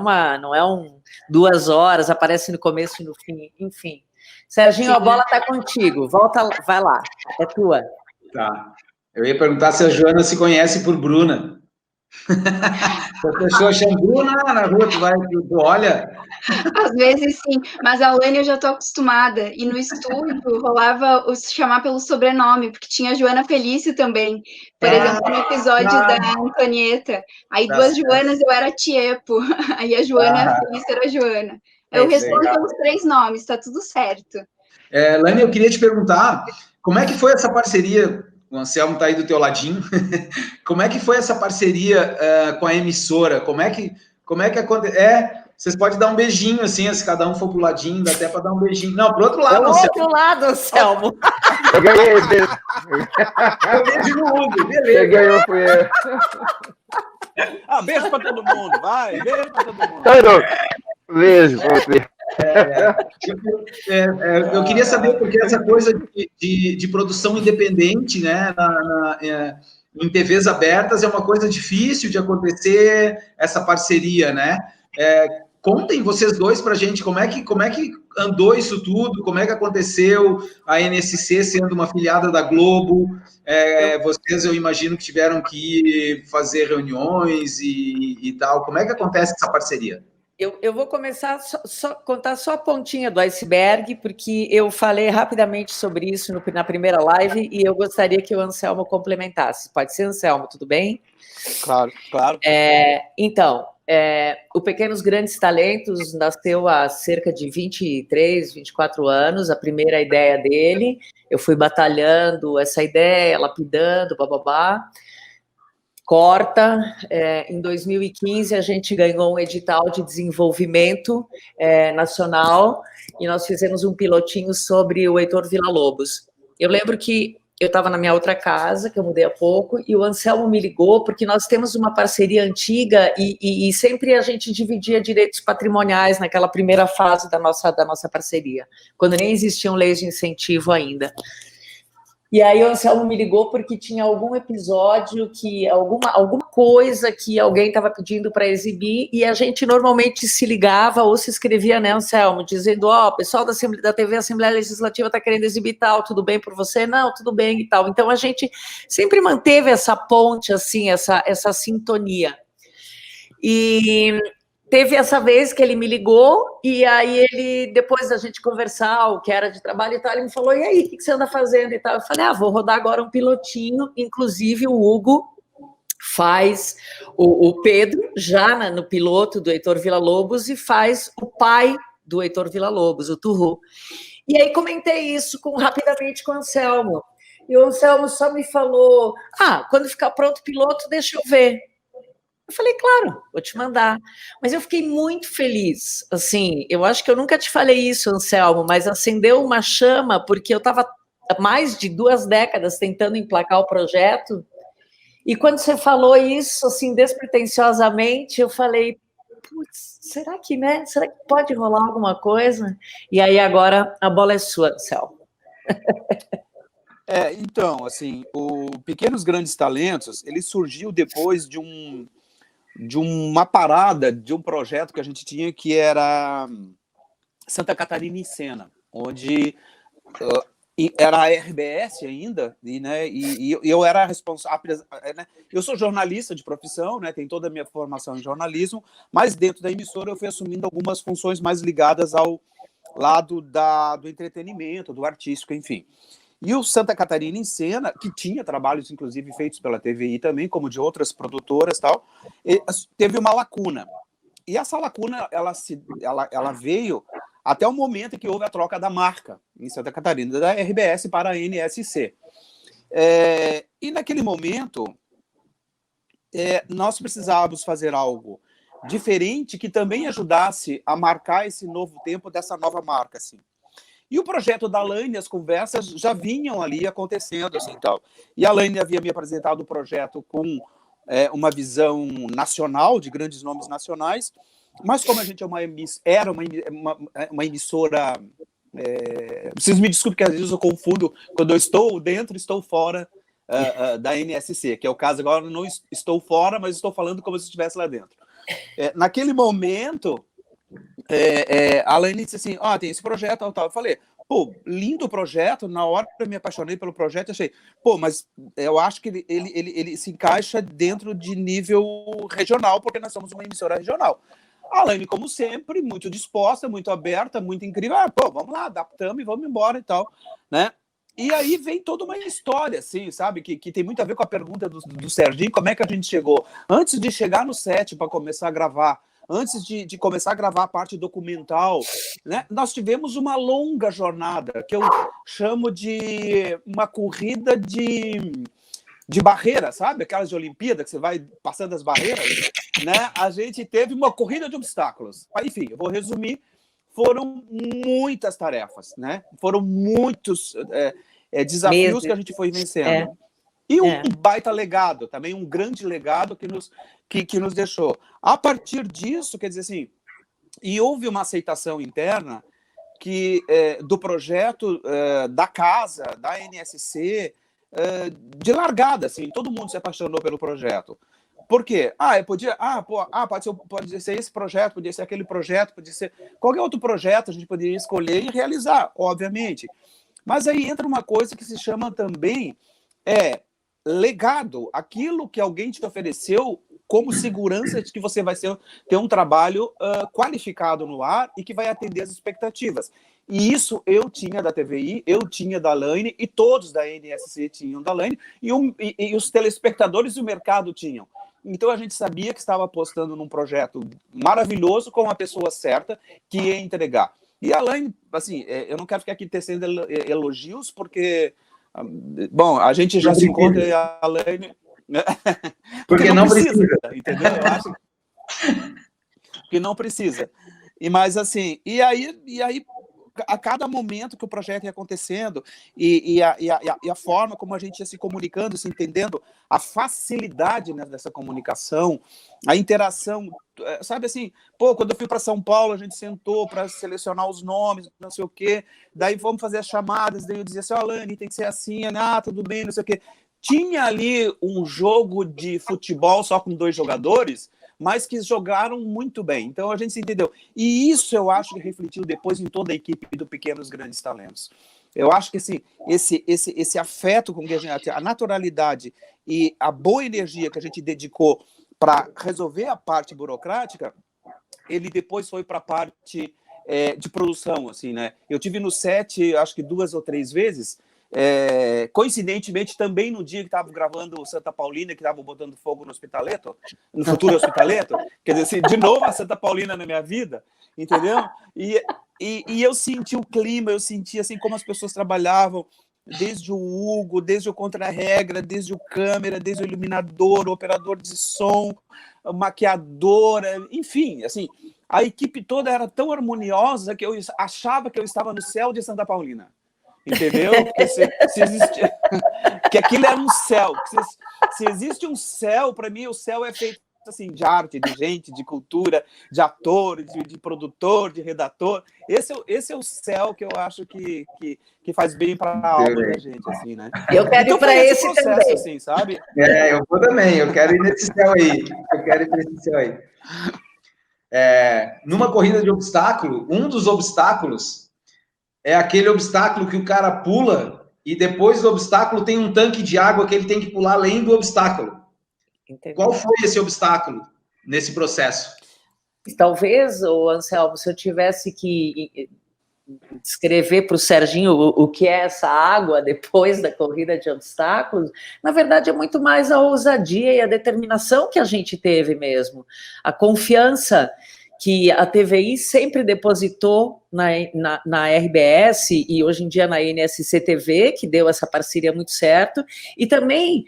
2 horas, aparece no começo e no fim, enfim. Serginho, a bola está contigo. Volta, vai lá, é tua. Tá. Eu ia perguntar se a Joana se conhece por Bruna. Se a pessoa chama Bruna na rua, tu olha. Às vezes sim, mas a Lani eu já estou acostumada. E no estúdio rolava chamar pelo sobrenome, porque tinha a Joana Felício também. Por exemplo, no episódio da Antonieta. Aí 2 Joanas eu era Tiepo. Aí a Joana Felício era a Joana. Eu respondo pelos 3 nomes, tá tudo certo. Lani, eu queria te perguntar, como é que foi essa parceria? O Anselmo está aí do teu ladinho. Como é que foi essa parceria com a emissora? Como é que aconteceu? Vocês podem dar um beijinho, assim, se cada um for pro ladinho, dá até para dar um beijinho. Não, pro outro lado, Anselmo. Pro outro lado, Anselmo. Eu ganhei. Eu beijo no Hugo, beleza. Você ganhou, fui eu. Beijo para todo mundo, vai. Beijo para todo mundo. Beijo. Eu queria saber, porque essa coisa de produção independente, né, em TVs abertas é uma coisa difícil de acontecer, essa parceria, né? Contem vocês 2 para a gente como é que andou isso tudo, como é que aconteceu a NSC sendo uma afiliada da Globo. Vocês, eu imagino que tiveram que fazer reuniões e tal. Como é que acontece essa parceria? Eu vou começar contar só a pontinha do iceberg, porque eu falei rapidamente sobre isso na primeira live e eu gostaria que o Anselmo complementasse. Pode ser, Anselmo, tudo bem? Claro, claro. Então, o Pequenos Grandes Talentos nasceu há cerca de 23, 24 anos, a primeira ideia dele. Eu fui batalhando essa ideia, lapidando, bababá. Corta. Em 2015, a gente ganhou um edital de desenvolvimento nacional e nós fizemos um pilotinho sobre o Heitor Villa-Lobos. Eu lembro que eu estava na minha outra casa, que eu mudei há pouco, e o Anselmo me ligou, porque nós temos uma parceria antiga e sempre a gente dividia direitos patrimoniais naquela primeira fase da nossa parceria, quando nem existiam leis de incentivo ainda. E aí o Anselmo me ligou porque tinha algum episódio, alguma coisa que alguém estava pedindo para exibir, e a gente normalmente se ligava ou se escrevia, né, Anselmo, dizendo, o pessoal da TV Assembleia Legislativa está querendo exibir tal, tudo bem por você? Não, tudo bem e tal. Então a gente sempre manteve essa ponte, assim, essa sintonia. E teve essa vez que ele me ligou, e aí ele, depois da gente conversar o que era de trabalho e tal, ele me falou, e aí, o que você anda fazendo e tal? Eu falei, vou rodar agora um pilotinho, inclusive o Hugo faz o Pedro, já no piloto do Heitor Villa-Lobos, e faz o pai do Heitor Villa-Lobos, o Turru. E aí comentei isso rapidamente com o Anselmo, e o Anselmo só me falou, quando ficar pronto o piloto, deixa eu ver. Eu falei, claro, vou te mandar. Mas eu fiquei muito feliz, assim, eu acho que eu nunca te falei isso, Anselmo, mas acendeu uma chama, porque eu estava há mais de 2 décadas tentando emplacar o projeto, e quando você falou isso, assim, despretensiosamente, eu falei, putz, será que, né? Será que pode rolar alguma coisa? E aí agora a bola é sua, Céu. Então, assim, o Pequenos Grandes Talentos, ele surgiu depois de uma parada de um projeto que a gente tinha, que era Santa Catarina em Cena, onde era a RBS ainda, e eu era responsável, né? Eu sou jornalista de profissão, né? Tenho toda a minha formação em jornalismo, mas dentro da emissora eu fui assumindo algumas funções mais ligadas ao lado do entretenimento, do artístico, enfim. E o Santa Catarina em Cena, que tinha trabalhos, inclusive, feitos pela TVI também, como de outras produtoras e tal, teve uma lacuna. E essa lacuna, ela veio até o momento em que houve a troca da marca em Santa Catarina, da RBS para a NSC. E naquele momento, nós precisávamos fazer algo diferente que também ajudasse a marcar esse novo tempo dessa nova marca, assim. E o projeto da Laine, as conversas já vinham ali acontecendo, assim, tal. E a Laine havia me apresentado o projeto com uma visão nacional, de grandes nomes nacionais, mas como a gente era uma emissora... Vocês me desculpem que às vezes eu confundo, quando eu estou dentro, estou fora da NSC, que é o caso agora, não estou fora, mas estou falando como se estivesse lá dentro. Naquele momento... a Laine disse assim, tem esse projeto, tal. Eu falei, lindo projeto. Na hora eu me apaixonei pelo projeto, achei, mas eu acho que ele se encaixa dentro de nível regional, porque nós somos uma emissora regional. A Laine, como sempre, muito disposta, muito aberta, muito incrível. Vamos lá, adaptamos e vamos embora e tal, né? E aí vem toda uma história, assim, sabe, que tem muito a ver com a pergunta do Serginho, como é que a gente chegou. Antes de chegar no set para começar a gravar, antes de começar a gravar a parte documental, né, nós tivemos uma longa jornada, que eu chamo de uma corrida de barreira, sabe? Aquelas de Olimpíada, que você vai passando as barreiras, né? A gente teve uma corrida de obstáculos. Enfim, eu vou resumir, foram muitas tarefas, né? Foram muitos desafios que a gente foi vencendo. E um baita legado, também um grande legado que nos deixou. A partir disso, quer dizer assim, e houve uma aceitação interna do projeto da casa, da NSC, de largada, assim, todo mundo se apaixonou pelo projeto. Por quê? Pode ser esse projeto, podia ser aquele projeto, podia ser qualquer outro projeto, a gente poderia escolher e realizar, obviamente. Mas aí entra uma coisa que se chama também legado, aquilo que alguém te ofereceu como segurança de que você vai ter um trabalho qualificado no ar e que vai atender as expectativas. E isso eu tinha da TVI, eu tinha da Laine, e todos da NSC tinham da Laine, e os telespectadores e o mercado tinham. Então a gente sabia que estava apostando num projeto maravilhoso com a pessoa certa que ia entregar. E a Laine, assim, eu não quero ficar aqui tecendo elogios, porque, bom, a gente já se encontra e a Laine... porque não precisa, entendeu? Eu acho que não precisa. Mas assim, e aí a cada momento que o projeto ia acontecendo e a forma como a gente ia se comunicando, se entendendo, a facilidade, né, dessa comunicação, a interação, sabe assim, quando eu fui para São Paulo, a gente sentou para selecionar os nomes, não sei o quê, daí vamos fazer as chamadas, daí eu dizia assim, Laine, tem que ser assim, tudo bem, não sei o quê. Tinha ali um jogo de futebol só com 2 jogadores, mas que jogaram muito bem. Então a gente se entendeu. E isso eu acho que refletiu depois em toda a equipe do Pequenos Grandes Talentos. Eu acho que assim, esse afeto com que a naturalidade e a boa energia que a gente dedicou para resolver a parte burocrática, ele depois foi para a parte de produção, assim, né? Eu tive no set, acho que 2 ou 3 vezes. Coincidentemente, também no dia que estava gravando o Santa Paulina, que estava botando fogo no Hospitaleto, no futuro Hospitaleto, quer dizer, assim, de novo a Santa Paulina na minha vida, entendeu? E eu senti o clima, eu senti assim como as pessoas trabalhavam, desde o Hugo, desde o contra-regra, desde o câmera, desde o iluminador, o operador de som, a maquiadora, enfim, assim, a equipe toda era tão harmoniosa que eu achava que eu estava no céu de Santa Paulina. Entendeu? Porque se existe... que aquilo era um céu. Se existe um céu, para mim, o céu é feito assim, de arte, de gente, de cultura, de ator, de produtor, de redator. Esse é o céu que eu acho que faz bem para a alma da gente, assim, né? Eu quero ir para esse processo, também. Assim, sabe? Eu vou também, eu quero ir nesse céu aí. Numa corrida de obstáculo, um dos obstáculos é aquele obstáculo que o cara pula e depois do obstáculo tem um tanque de água que ele tem que pular além do obstáculo. Entendi. Qual foi esse obstáculo nesse processo? Talvez, Anselmo, se eu tivesse que descrever para o Serginho o que é essa água depois da corrida de obstáculos, na verdade é muito mais a ousadia e a determinação que a gente teve mesmo, a confiança que a TVI sempre depositou na RBS e hoje em dia na NSC TV, que deu essa parceria muito certo, e também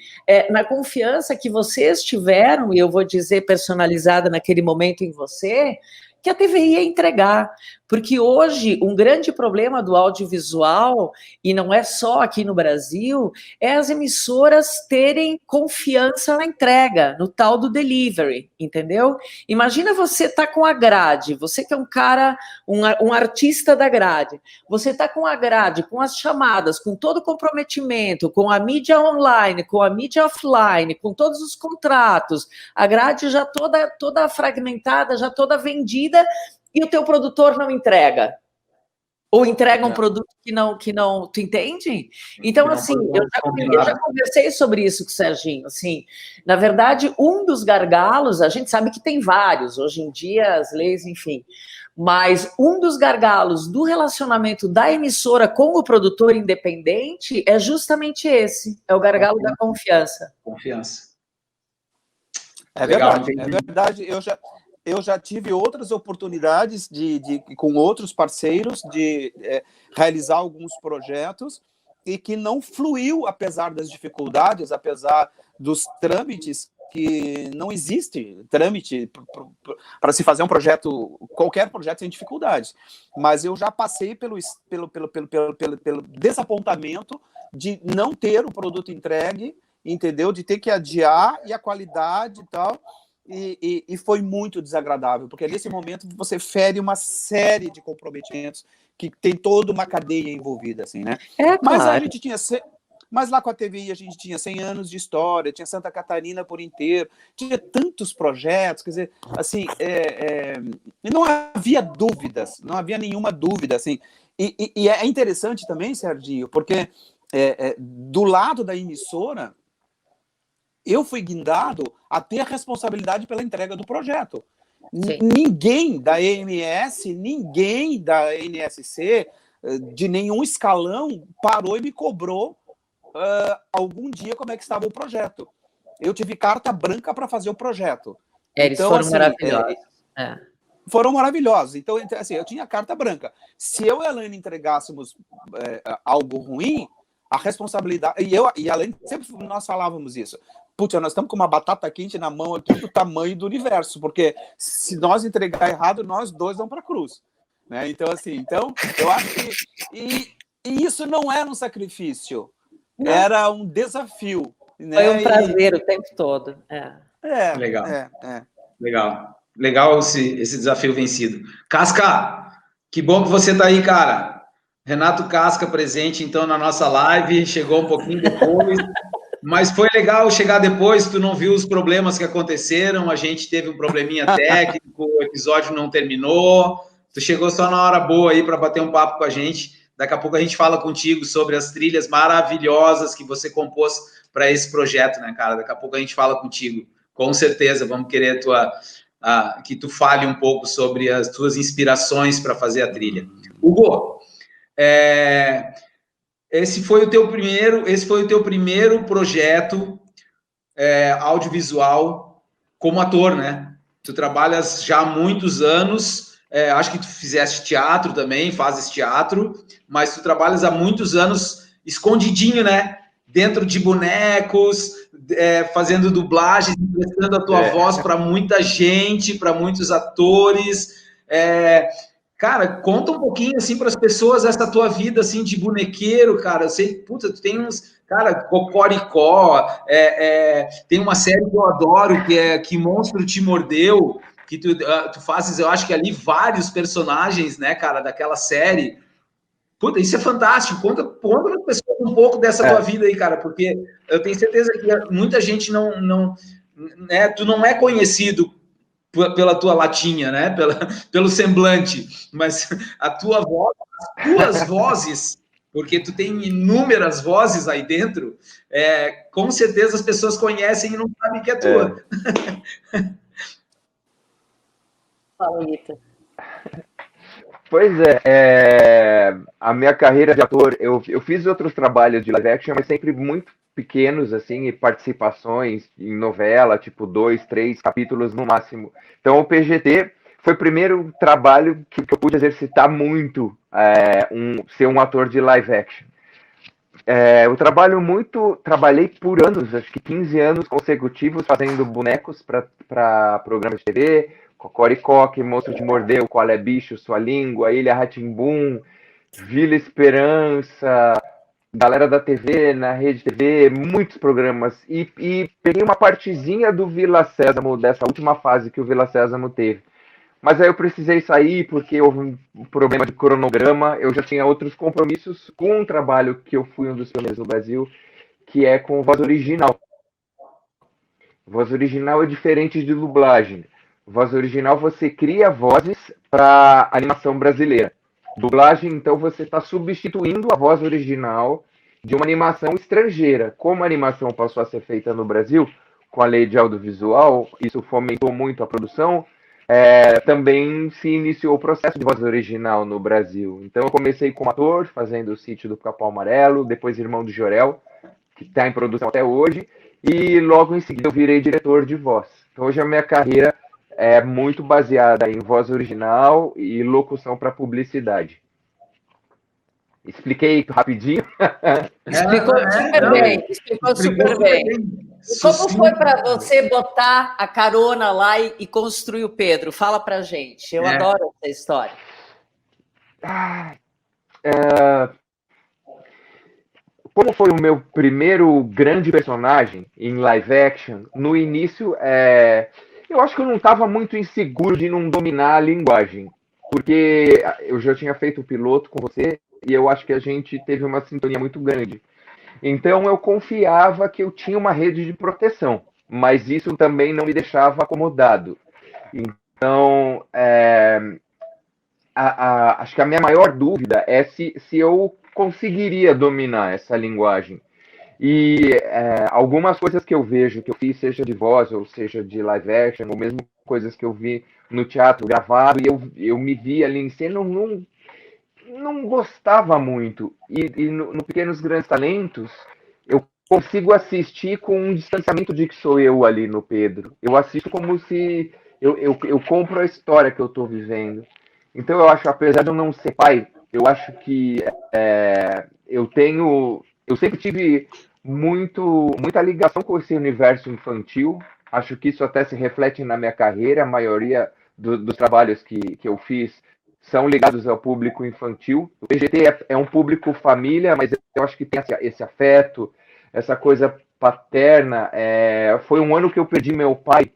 na confiança que vocês tiveram, e eu vou dizer personalizada naquele momento em você, que a TVI ia entregar, porque hoje um grande problema do audiovisual, e não é só aqui no Brasil, é as emissoras terem confiança na entrega, no tal do delivery, entendeu? Imagina você tá com a grade, você que é um cara, um artista da grade, você tá com a grade, com as chamadas, com todo o comprometimento, com a mídia online, com a mídia offline, com todos os contratos, a grade já toda fragmentada, já toda vendida, e o teu produtor não entrega. Ou entrega um produto que não, tu entende? Então, assim, eu já conversei sobre isso com o Serginho, assim, na verdade, um dos gargalos, a gente sabe que tem vários, hoje em dia, as leis, enfim, mas um dos gargalos do relacionamento da emissora com o produtor independente é justamente esse, é o gargalo da confiança. Confiança. É verdade, é verdade, eu já tive outras oportunidades com outros parceiros de realizar alguns projetos e que não fluiu, apesar das dificuldades, apesar dos trâmites, que não existe trâmite para se fazer um projeto, qualquer projeto sem dificuldades. Mas eu já passei pelo desapontamento de não ter o produto entregue, entendeu? De ter que adiar e a qualidade e tal. E foi muito desagradável, porque nesse momento você fere uma série de comprometimentos que tem toda uma cadeia envolvida, assim, né? Mas a gente tinha... Mas lá com a TVI a gente tinha 100 anos de história, tinha Santa Catarina por inteiro, tinha tantos projetos, quer dizer, assim, não havia dúvidas, não havia nenhuma dúvida, assim. E é interessante também, Serginho, porque do lado da emissora, eu fui guindado a ter a responsabilidade pela entrega do projeto. Ninguém da EMS, ninguém da NSC, de nenhum escalão, parou e me cobrou algum dia como é que estava o projeto. Eu tive carta branca para fazer o projeto. Eles foram assim, maravilhosos. Foram maravilhosos. Então, assim, eu tinha carta branca. Se eu e a Elaine entregássemos algo ruim, a responsabilidade... E a Elaine, sempre nós falávamos isso. Putz, nós estamos com uma batata quente na mão aqui do tamanho do universo, porque se nós entregar errado, nós dois vamos para a cruz. Né? Então, assim, eu acho que... E isso não era um sacrifício, era um desafio. Né? Foi um prazer o tempo todo. Legal. Legal esse desafio vencido. Casca, que bom que você está aí, cara. Renato Casca presente, então, na nossa live, chegou um pouquinho depois... Mas foi legal chegar depois, tu não viu os problemas que aconteceram, a gente teve um probleminha técnico, o episódio não terminou, tu chegou só na hora boa aí para bater um papo com a gente, daqui a pouco a gente fala contigo sobre as trilhas maravilhosas que você compôs para esse projeto, né, cara? Daqui a pouco a gente fala contigo, com certeza, vamos querer que tu fale um pouco sobre as tuas inspirações para fazer a trilha. Hugo, esse foi o teu primeiro projeto audiovisual como ator, né? Tu trabalhas já há muitos anos, acho que tu fizeste teatro também, fazes teatro, mas tu trabalhas há muitos anos escondidinho, né? Dentro de bonecos, fazendo dublagens, emprestando a tua voz para muita gente, para muitos atores. Cara, conta um pouquinho, assim, para as pessoas essa tua vida, assim, de bonequeiro, cara. Eu sei, puta, tu tem Cara, Cocoricó, tem uma série que eu adoro, que é Que Monstro Te Mordeu, que tu fazes, eu acho que ali, vários personagens, né, cara, daquela série. Puta, isso é fantástico. Conta para as pessoas um pouco dessa tua vida aí, cara, porque eu tenho certeza que muita gente não né, tu não é conhecido pela tua latinha, né, pelo semblante, mas a tua voz, as tuas vozes, porque tu tem inúmeras vozes aí dentro, com certeza as pessoas conhecem e não sabem que é tua. Fala, Ita. Pois a minha carreira de ator, eu fiz outros trabalhos de live action, mas sempre muito pequenos, assim, e participações em novela, tipo 2, 3 capítulos no máximo. Então o PGT foi o primeiro trabalho que eu pude exercitar muito, ser um ator de live action. Eu trabalhei por anos, acho que 15 anos consecutivos, fazendo bonecos para programas de TV, Cocoricó, Que Monstro Te Mordeu, Qual é Bicho, Sua Língua, Ilha Rá-Tim-Bum, Vila Esperança, galera da TV, na Rede TV, muitos programas. E peguei uma partezinha do Vila Sésamo, dessa última fase que o Vila Sésamo teve. Mas aí eu precisei sair porque houve um problema de cronograma. Eu já tinha outros compromissos com um trabalho que eu fui um dos pioneiros no Brasil, que é com voz original. Voz original é diferente de dublagem. Voz original, você cria vozes para animação brasileira. Dublagem, então, você está substituindo a voz original de uma animação estrangeira. Como a animação passou a ser feita no Brasil, com a lei de audiovisual, isso fomentou muito a produção, também se iniciou o processo de voz original no Brasil. Então, eu comecei como ator, fazendo o Sítio do Capão Amarelo, depois Irmão do Jorel, que está em produção até hoje, e logo em seguida eu virei diretor de voz. Então, hoje a minha carreira é muito baseada em voz original e locução para publicidade. Expliquei rapidinho? Explicou super bem. E como foi para você botar a carona lá e construir o Pedro? Fala pra gente. Eu adoro essa história. Como foi o meu primeiro grande personagem em live action, no início, eu acho que eu não estava muito inseguro de não dominar a linguagem, porque eu já tinha feito o piloto com você e eu acho que a gente teve uma sintonia muito grande. Então eu confiava que eu tinha uma rede de proteção, mas isso também não me deixava acomodado. Então, acho que a minha maior dúvida é se eu conseguiria dominar essa linguagem. E algumas coisas que eu vejo, que eu fiz, seja de voz, ou seja de live action, ou mesmo coisas que eu vi no teatro gravado, e eu me vi ali em cena, não gostava muito. E no Pequenos Grandes Talentos, eu consigo assistir com um distanciamento de que sou eu ali no Pedro. Eu assisto como se eu compro a história que eu estou vivendo. Então eu acho, apesar de eu não ser pai, eu acho que eu sempre tive muita ligação com esse universo infantil. Acho que isso até se reflete na minha carreira. A maioria dos trabalhos que eu fiz são ligados ao público infantil. O PGT é um público família, mas eu acho que tem esse afeto, essa coisa paterna. Foi um ano que eu perdi meu pai,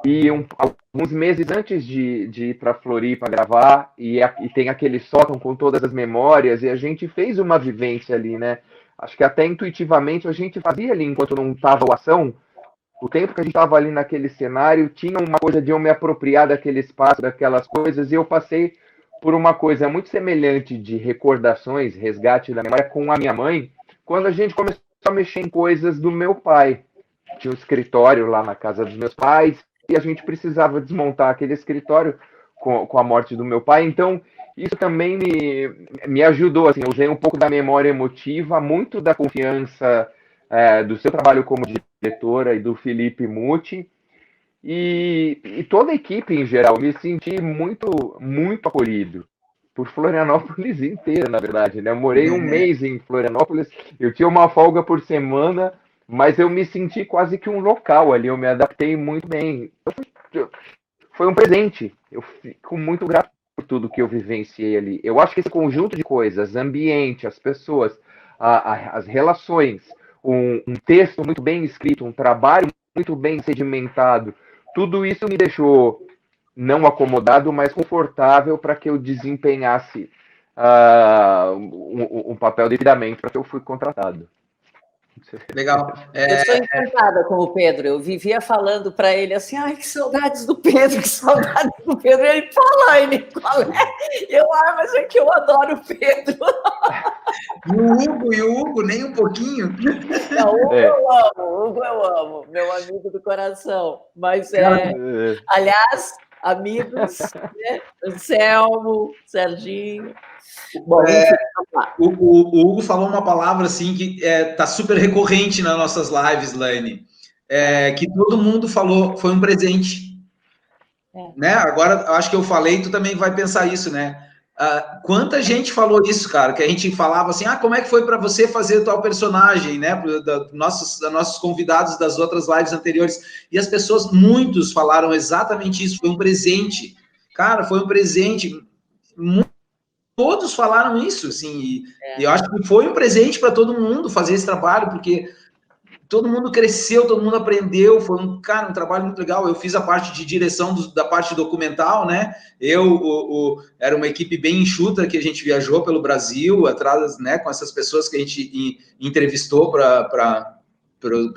e alguns meses antes de ir para Floripa gravar, e tem aquele sótão com todas as memórias, e a gente fez uma vivência ali, né? Acho que até intuitivamente a gente fazia ali, enquanto não estava a ação, o tempo que a gente estava ali naquele cenário, tinha uma coisa de eu me apropriar daquele espaço, daquelas coisas, e eu passei por uma coisa muito semelhante de recordações, resgate da memória com a minha mãe, quando a gente começou a mexer em coisas do meu pai. Tinha um escritório lá na casa dos meus pais, e a gente precisava desmontar aquele escritório com a morte do meu pai. Então, isso também me ajudou. Assim, eu usei um pouco da memória emotiva, muito da confiança do seu trabalho como diretora e do Felipe Muti, e toda a equipe em geral. Me senti muito, muito acolhido por Florianópolis inteira, na verdade, né? Eu morei um mês em Florianópolis, eu tinha uma folga por semana, mas eu me senti quase que um local ali, eu me adaptei muito bem. Foi um presente, eu fico muito grato por tudo que eu vivenciei ali. Eu acho que esse conjunto de coisas, ambiente, as pessoas, as relações, um texto muito bem escrito, um trabalho muito bem sedimentado. Tudo isso me deixou não acomodado, mas confortável para que eu desempenhasse um papel devidamente para que eu fui contratado. Legal. Eu estou encantada com o Pedro. Eu vivia falando para ele assim, ai, que saudades do Pedro, que saudades do Pedro. E ele fala, qual é? Mas é que eu adoro o Pedro. E o Hugo, nem um pouquinho. Não, o Hugo eu amo, meu amigo do coração. Mas, aliás, amigos, né? Anselmo, Serginho. Bom, o Hugo falou uma palavra assim que está super recorrente nas nossas lives, Laine, que todo mundo falou, foi um presente. Né? Agora, eu acho que eu falei, tu também vai pensar isso, né? Quanta gente falou isso, cara, que a gente falava assim, como é que foi para você fazer tal personagem, né? Nossos convidados das outras lives anteriores. E as pessoas, muitos falaram exatamente isso, foi um presente. Cara, foi um presente. Todos falaram isso, assim, e eu acho que foi um presente para todo mundo fazer esse trabalho, porque todo mundo cresceu, todo mundo aprendeu, foi um trabalho muito legal. Eu fiz a parte de direção da parte documental, né? Era uma equipe bem enxuta que a gente viajou pelo Brasil, atrás, né, com essas pessoas que a gente entrevistou para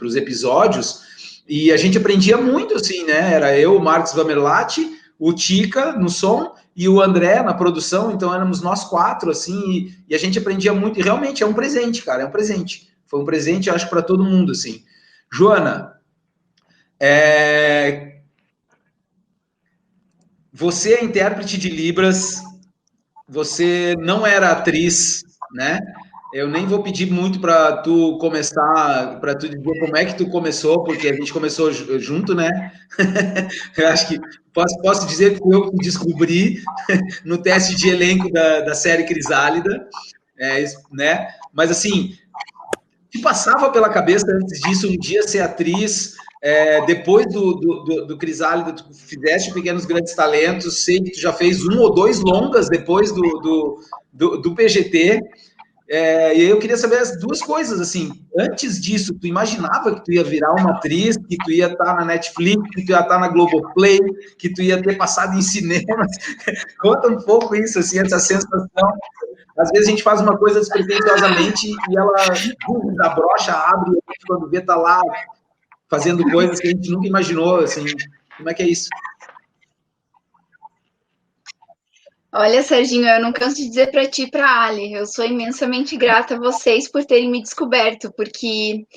os episódios, e a gente aprendia muito, assim, né? Era eu, o Marcos Vamerlati, o Tica no som, e o André na produção, então éramos nós 4, assim, e a gente aprendia muito, e realmente é um presente, cara, é um presente. Foi um presente, acho, para todo mundo, assim. Joana, você é intérprete de Libras, você não era atriz, né? Eu nem vou pedir muito para tu começar, para tu dizer como é que tu começou, porque a gente começou junto, né? Eu acho que posso dizer que foi eu que descobri no teste de elenco da série Crisálida, né? Mas, assim, te passava pela cabeça antes disso um dia ser atriz, depois do Crisálida, tu fizeste Pequenos Grandes Talentos, sei que tu já fez 1 ou 2 longas depois do PGT, e eu queria saber as 2 coisas, assim, antes disso, tu imaginava que tu ia virar uma atriz, que tu ia estar na Netflix, que tu ia estar na Globoplay, que tu ia ter passado em cinemas? Conta um pouco isso, assim, essa sensação. Às vezes a gente faz uma coisa despretensiosamente e ela desabrocha, abre, e quando vê, tá lá fazendo coisas que a gente nunca imaginou, assim. Como é que é isso? Olha, Serginho, eu não canso de dizer para ti e para a Ali, eu sou imensamente grata a vocês por terem me descoberto, porque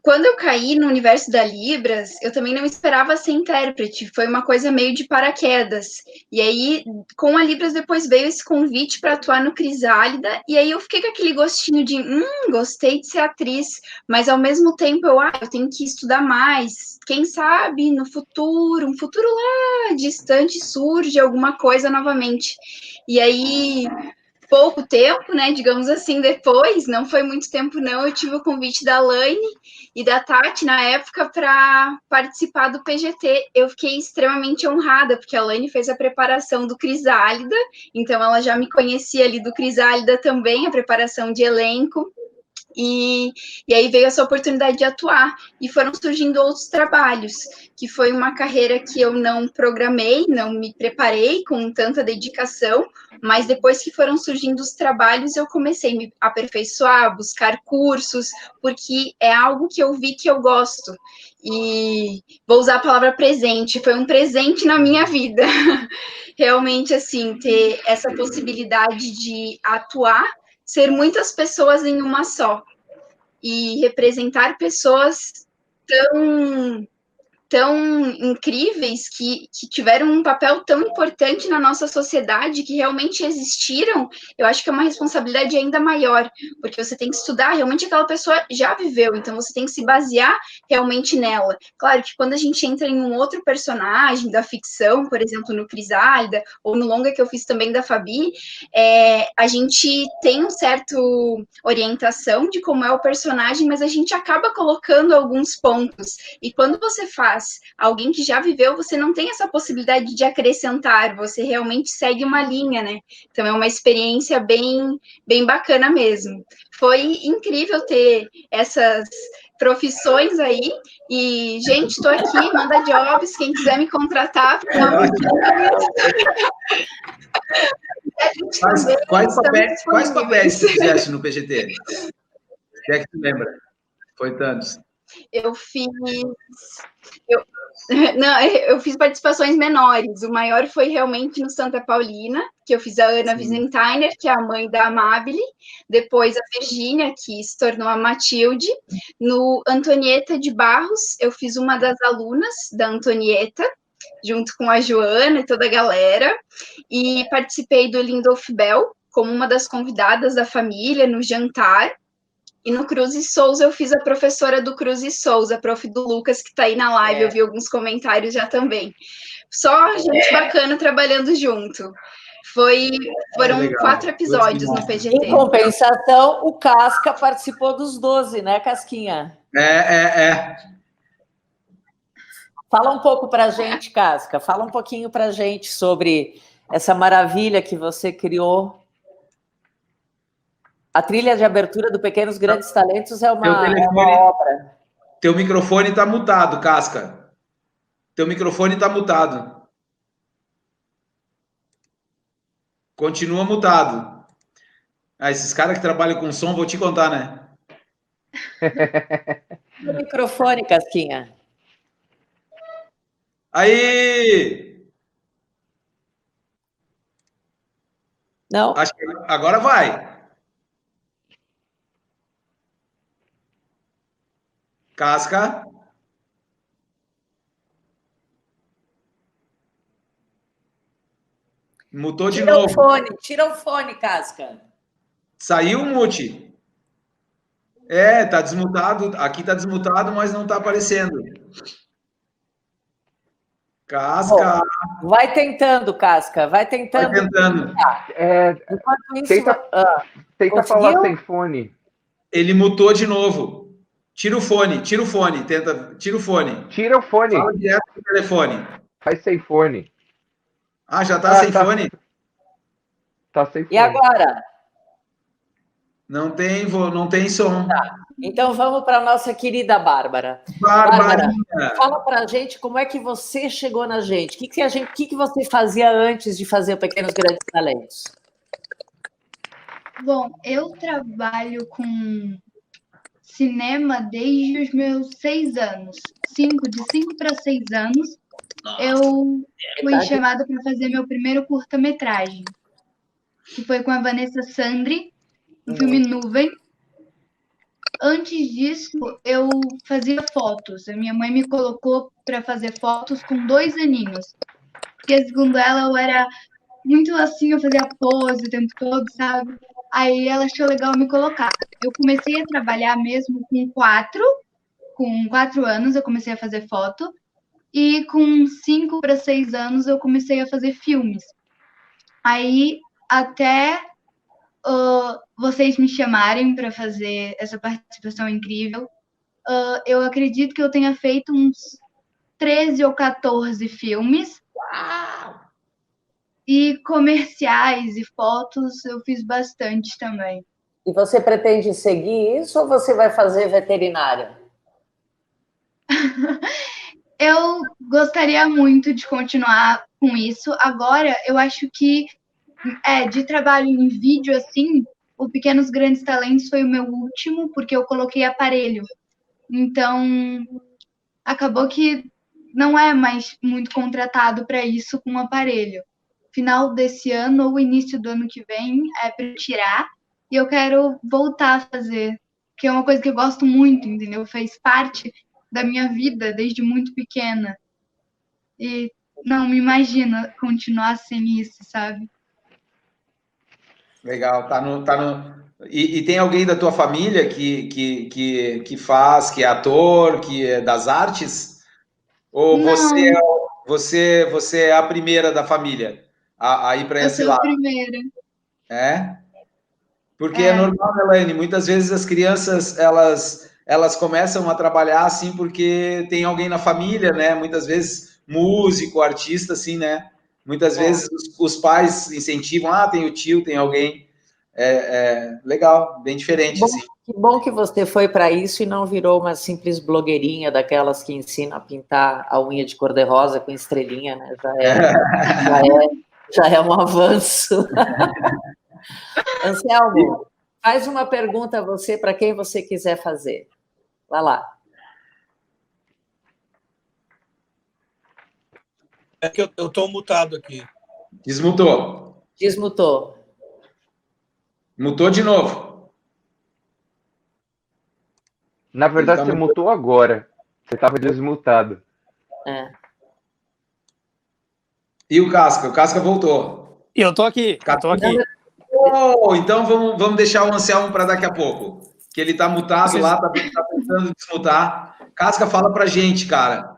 quando eu caí no universo da Libras, eu também não esperava ser intérprete, foi uma coisa meio de paraquedas. E aí, com a Libras, depois veio esse convite para atuar no Crisálida, e aí eu fiquei com aquele gostinho de, gostei de ser atriz, mas ao mesmo tempo eu tenho que estudar mais. Quem sabe no futuro, um futuro lá distante, surge alguma coisa novamente. E aí, pouco tempo, né, digamos assim, depois, não foi muito tempo não, eu tive o convite da Laine e da Tati, na época, para participar do PGT. Eu fiquei extremamente honrada, porque a Laine fez a preparação do Crisálida, então ela já me conhecia ali do Crisálida também, a preparação de elenco, e aí veio essa oportunidade de atuar, e foram surgindo outros trabalhos, que foi uma carreira que eu não programei, não me preparei com tanta dedicação, mas depois que foram surgindo os trabalhos, eu comecei a me aperfeiçoar, buscar cursos, porque é algo que eu vi que eu gosto, e vou usar a palavra presente, foi um presente na minha vida, realmente, assim, ter essa possibilidade de atuar, ser muitas pessoas em uma só, e representar pessoas tão incríveis, que tiveram um papel tão importante na nossa sociedade, que realmente existiram, eu acho que é uma responsabilidade ainda maior, porque você tem que estudar, realmente aquela pessoa já viveu, então você tem que se basear realmente nela. Claro que quando a gente entra em um outro personagem da ficção, por exemplo, no Crisálida, ou no longa que eu fiz também da Fabi, a gente tem um certo orientação de como é o personagem, mas a gente acaba colocando alguns pontos, e quando você faz faz, alguém que já viveu, você não tem essa possibilidade de acrescentar, você realmente segue uma linha, né? Então é uma experiência bem, bem bacana mesmo. Foi incrível ter essas profissões aí. E, gente, estou aqui, manda jobs, quem quiser me contratar. Quais papéis você fizeste no PGT? Quem é que tu lembra? Foi tantos. Eu fiz participações menores. O maior foi realmente no Santa Paulina, que eu fiz a Ana Wiesenthiner, que é a mãe da Amabile, depois a Virgínia, que se tornou a Matilde. No Antonieta de Barros, eu fiz uma das alunas da Antonieta, junto com a Joana e toda a galera, e participei do Lindolf Bell, como uma das convidadas da família, no jantar. E no Cruz e Souza eu fiz a professora do Cruz e Souza, a prof. do Lucas, que está aí na live, eu vi alguns comentários já também. Só gente bacana trabalhando junto. Foram 4 episódios no PGT. Em compensação, o Casca participou dos 12, né, Casquinha? Fala um pouco para a gente, Casca. Fala um pouquinho para a gente sobre essa maravilha que você criou. A trilha de abertura do Pequenos Grandes Talentos é uma obra. Teu microfone está mutado, Casca. Teu microfone está mutado. Continua mutado. Esses caras que trabalham com som, vou te contar, né? O microfone, Casquinha. Aí! Não? Acho que agora vai. Casca. Mutou de novo. Tira o fone, Casca. Saiu o mute. Tá desmutado. Aqui tá desmutado, mas não tá aparecendo. Casca. Bom, vai tentando, Casca. Vai tentando. Vai tentando. Enquanto isso, tenta falar sem fone. Ele mutou de novo. Tira o fone. Tira o fone. Tira o fone. Tira o fone. Fala direto do telefone. Faz sem fone. Já tá sem fone? Tá sem fone. E agora? Não tem som. Tá. Então vamos para a nossa querida Bárbara. Bárbara, fala para a gente como é que você chegou na gente. O que você fazia antes de fazer o Pequenos Grandes Talentos? Bom, eu trabalho com cinema desde os meus 6 anos. De 5 para 6 anos, eu fui chamada para fazer meu primeiro curta-metragem, que foi com a Vanessa Sandri, no filme Nuvem. Antes disso, eu fazia fotos. A minha mãe me colocou para fazer fotos com 2 aninhos. Porque, segundo ela, eu era muito assim, eu fazia pose o tempo todo, sabe? Aí ela achou legal me colocar. Eu comecei a trabalhar mesmo com 4 anos, eu comecei a fazer foto. E com 5 para 6 anos, eu comecei a fazer filmes. Aí, até vocês me chamarem para fazer essa participação incrível, eu acredito que eu tenha feito uns 13 ou 14 filmes. Uau! E comerciais e fotos eu fiz bastante também. E você pretende seguir isso ou você vai fazer veterinária? Eu gostaria muito de continuar com isso. Agora, eu acho que de trabalho em vídeo, assim, o Pequenos Grandes Talentos foi o meu último, porque eu coloquei aparelho. Então, acabou que não é mais muito contratado para isso com aparelho. Final desse ano ou início do ano que vem é para tirar, e eu quero voltar a fazer, que é uma coisa que eu gosto muito, entendeu? Fez parte da minha vida desde muito pequena. E não me imagino continuar sem isso, sabe? Legal, E tem alguém da tua família que faz, que é ator, que é das artes? Ou você é a primeira da família a ir para esse lado? Eu sou a primeira. Porque é normal, Elaine, muitas vezes as crianças, elas elas começam a trabalhar assim porque tem alguém na família, né? Muitas vezes músico, artista, assim, né? Muitas vezes os pais incentivam, tem o tio, tem alguém. Legal, bem diferente, assim. Que bom que você foi para isso e não virou uma simples blogueirinha daquelas que ensinam a pintar a unha de cor-de-rosa com estrelinha, né? Já é um avanço. Anselmo, faz uma pergunta a você para quem você quiser fazer. Vai lá. É que eu estou mutado aqui. Desmutou. Desmutou. Mutou de novo. Na verdade, você mutou agora. Você estava desmutado. E o Casca? O Casca voltou. Eu tô aqui. Então vamos deixar o Anselmo para daqui a pouco. Que ele está mutado lá, está tentando desmutar. Casca, fala pra gente, cara.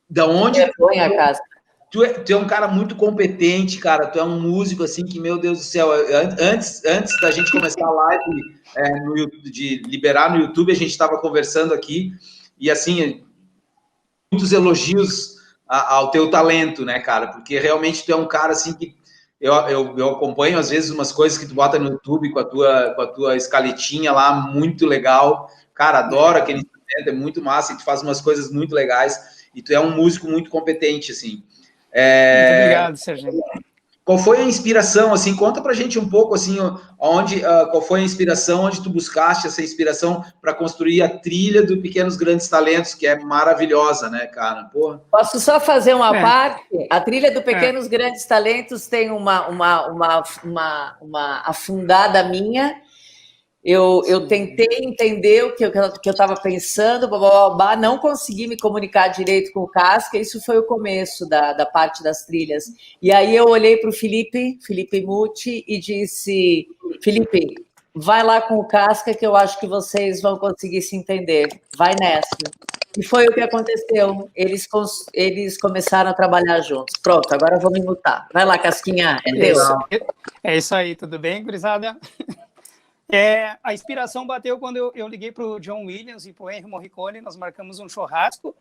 Da onde... Vergonha, Casca. Tu é um cara muito competente, cara. Tu é um músico, assim, que, meu Deus do céu, antes da gente começar a live, de liberar no YouTube, a gente estava conversando aqui, e, assim, muitos elogios ao teu talento, né, cara? Porque realmente tu é um cara, assim, que eu acompanho, às vezes, umas coisas que tu bota no YouTube com a tua escaletinha lá, muito legal. Cara, adoro aquele instrumento, é muito massa, e tu faz umas coisas muito legais, e tu é um músico muito competente, assim. Muito obrigado, Sérgio. Qual foi a inspiração, assim, conta pra gente um pouco, assim, qual foi a inspiração, onde tu buscaste essa inspiração para construir a trilha do Pequenos Grandes Talentos, que é maravilhosa, né, cara? Porra. Posso só fazer uma parte? A trilha do Pequenos Grandes Talentos tem uma afundada minha. Eu tentei entender o que eu estava pensando, não consegui me comunicar direito com o Casca, isso foi o começo da parte das trilhas. E aí eu olhei para o Felipe Muti, e disse, Felipe, vai lá com o Casca que eu acho que vocês vão conseguir se entender, vai nessa. E foi o que aconteceu, eles começaram a trabalhar juntos. Pronto, agora eu vou me mutar. Vai lá, Casquinha, é teu. É isso aí, tudo bem, gurizada? A inspiração bateu quando eu liguei para o John Williams e para o Ennio Morricone, nós marcamos um churrasco,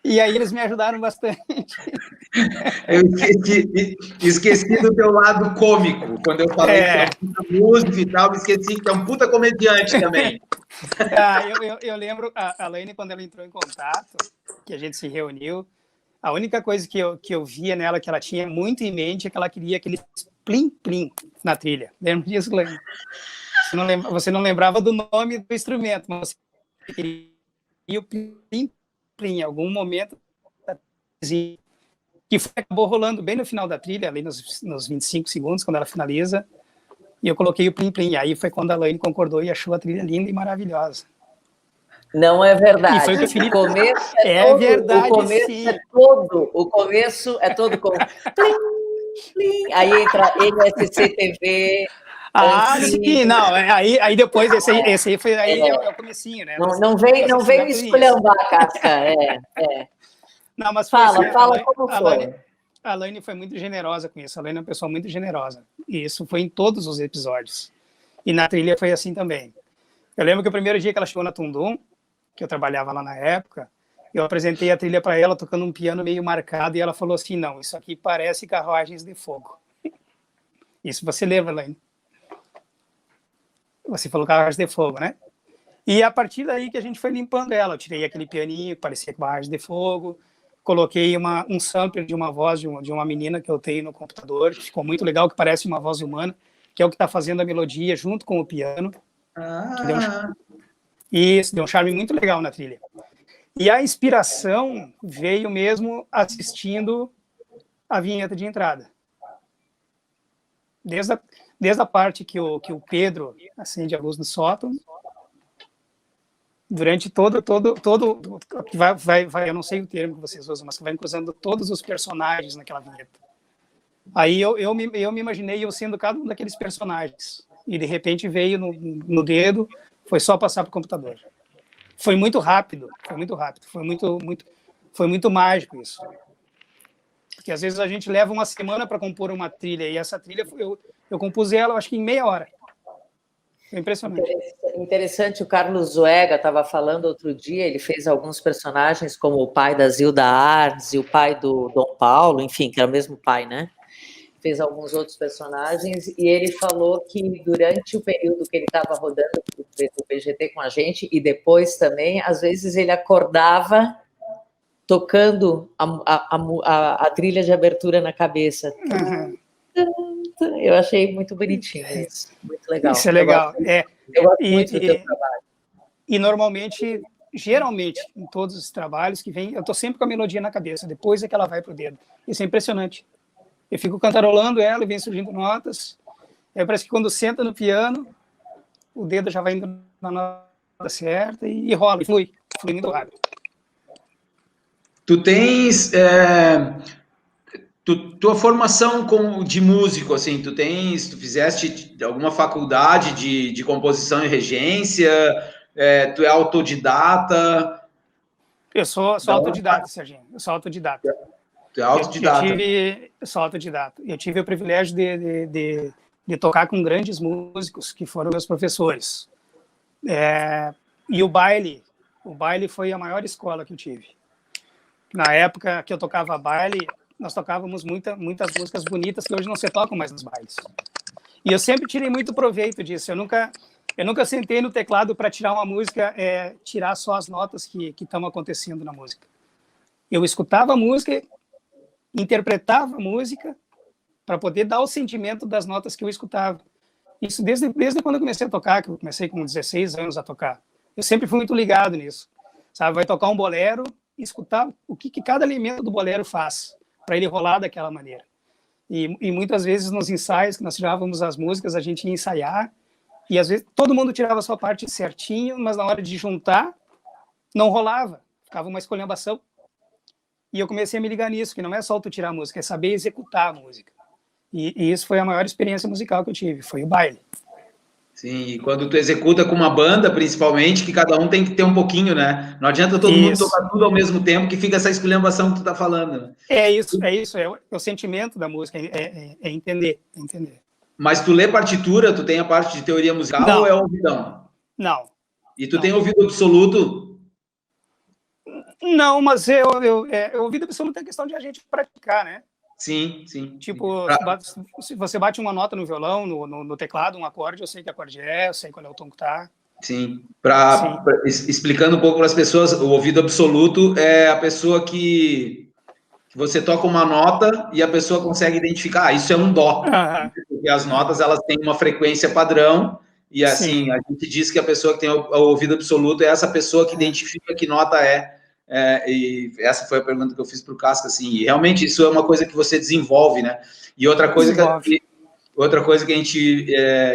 e aí eles me ajudaram bastante. Eu esqueci do teu lado cômico, quando eu falei que é um puta músico e tal, esqueci que é um puta comediante também. Eu lembro, a Laine, quando ela entrou em contato, que a gente se reuniu, a única coisa que eu via nela, que ela tinha muito em mente, é que ela queria aquele plim-plim na trilha. Lembra disso, Laine? Você não lembrava do nome do instrumento, mas você queria o plim-plim em algum momento, que acabou rolando bem no final da trilha, ali nos 25 segundos, quando ela finaliza, e eu coloquei o plim-plim. Aí foi quando a Laine concordou e achou a trilha linda e maravilhosa. Não é verdade. E foi o que o Felipe... O começo verdade, o começo sim. O começo é todo com plim, plim. Aí entra NSC TV. Sim, não. Aí depois esse aí foi o comecinho, né? Não vem me esculhambar, Casca. Não, mas fala como foi. A Laine foi muito generosa com isso. A Laine é uma pessoa muito generosa. E isso foi em todos os episódios. E na trilha foi assim também. Eu lembro que o primeiro dia que ela chegou na Tundum, que eu trabalhava lá na época, eu apresentei a trilha para ela tocando um piano meio marcado, e ela falou assim, não, isso aqui parece Carruagens de Fogo. Isso você lembra, Laine? Você falou Carruagens de Fogo, né? E a partir daí que a gente foi limpando ela, eu tirei aquele pianinho que parecia Carruagens de Fogo, coloquei um sampler de uma voz de uma menina que eu tenho no computador, que ficou muito legal, que parece uma voz humana, que é o que está fazendo a melodia junto com o piano. Isso, deu um charme muito legal na trilha. E a inspiração veio mesmo assistindo a vinheta de entrada. Desde a parte que o Pedro acende a luz no sótão, durante todo eu não sei o termo que vocês usam, mas que vai cruzando todos os personagens naquela vinheta. Aí eu me imaginei eu sendo cada um daqueles personagens. E de repente veio no dedo, foi só passar para o computador. Foi muito rápido, foi muito mágico isso. Porque às vezes a gente leva uma semana para compor uma trilha, e essa trilha eu compus ela, acho que em meia hora. Foi impressionante. Interessante, o Carlos Zoega estava falando outro dia, ele fez alguns personagens, como o pai da Zilda Arnes e o pai do Dom Paulo, enfim, que era o mesmo pai, né? Fez alguns outros personagens, e ele falou que durante o período que ele estava rodando o PGT com a gente, e depois também, às vezes ele acordava tocando a trilha de abertura na cabeça. Uhum. Eu achei muito bonitinho isso, muito legal. Isso é legal. Eu gosto muito do teu trabalho. E normalmente, geralmente, em todos os trabalhos que vem, eu estou sempre com a melodia na cabeça, depois é que ela vai pro dedo. Isso é impressionante. Eu fico cantarolando ela e vem surgindo notas. Parece que quando senta no piano, o dedo já vai indo na nota certa e rola, e flui muito rápido. Tu tens tua formação de músico, assim, tu fizeste alguma faculdade de composição e regência? Tu é autodidata? Eu sou autodidata, Serginho. Eu sou autodidata. Tu é autodidata? Eu sou autodidata. Eu tive o privilégio de tocar com grandes músicos que foram meus professores. E o baile foi a maior escola que eu tive. Na época que eu tocava baile, nós tocávamos muitas músicas bonitas que hoje não se tocam mais nos bailes. E eu sempre tirei muito proveito disso. Eu nunca sentei no teclado para tirar uma música, tirar só as notas que estão acontecendo na música. Eu escutava a música, interpretava a música para poder dar o sentimento das notas que eu escutava. Isso desde quando eu comecei a tocar, que eu comecei com 16 anos a tocar. Eu sempre fui muito ligado nisso. Sabe, vai tocar um bolero, escutar o que cada elemento do bolero faz para ele rolar daquela maneira. E muitas vezes nos ensaios que nós tirávamos as músicas, a gente ia ensaiar e às vezes todo mundo tirava a sua parte certinho, mas na hora de juntar não rolava, ficava uma esculhambação. E eu comecei a me ligar nisso, que não é só tu tirar a música, é saber executar a música. E isso foi a maior experiência musical que eu tive, foi o baile. Sim, e quando tu executa com uma banda, principalmente, que cada um tem que ter um pouquinho, né? Não adianta todo mundo tocar tudo ao mesmo tempo, que fica essa esculhambação que tu tá falando. É isso, é o sentimento da música, é entender. Mas tu lê partitura, tu tem a parte de teoria musical não. Ou é ouvidão? Não. E tu tem ouvido absoluto? Não, mas ouvido absoluto é questão de a gente praticar, né? Sim. Tipo, se você bate uma nota no violão, no teclado, um acorde, eu sei que acorde eu sei qual é o tom que tá. Sim. Explicando um pouco para as pessoas, o ouvido absoluto é a pessoa que você toca uma nota e a pessoa consegue identificar, isso é um dó. Porque as notas, elas têm uma frequência padrão e assim, a gente diz que a pessoa que tem o ouvido absoluto é essa pessoa que identifica que nota é. E essa foi a pergunta que eu fiz para o Casca, assim, e realmente isso é uma coisa que você desenvolve, né? E outra coisa que a gente,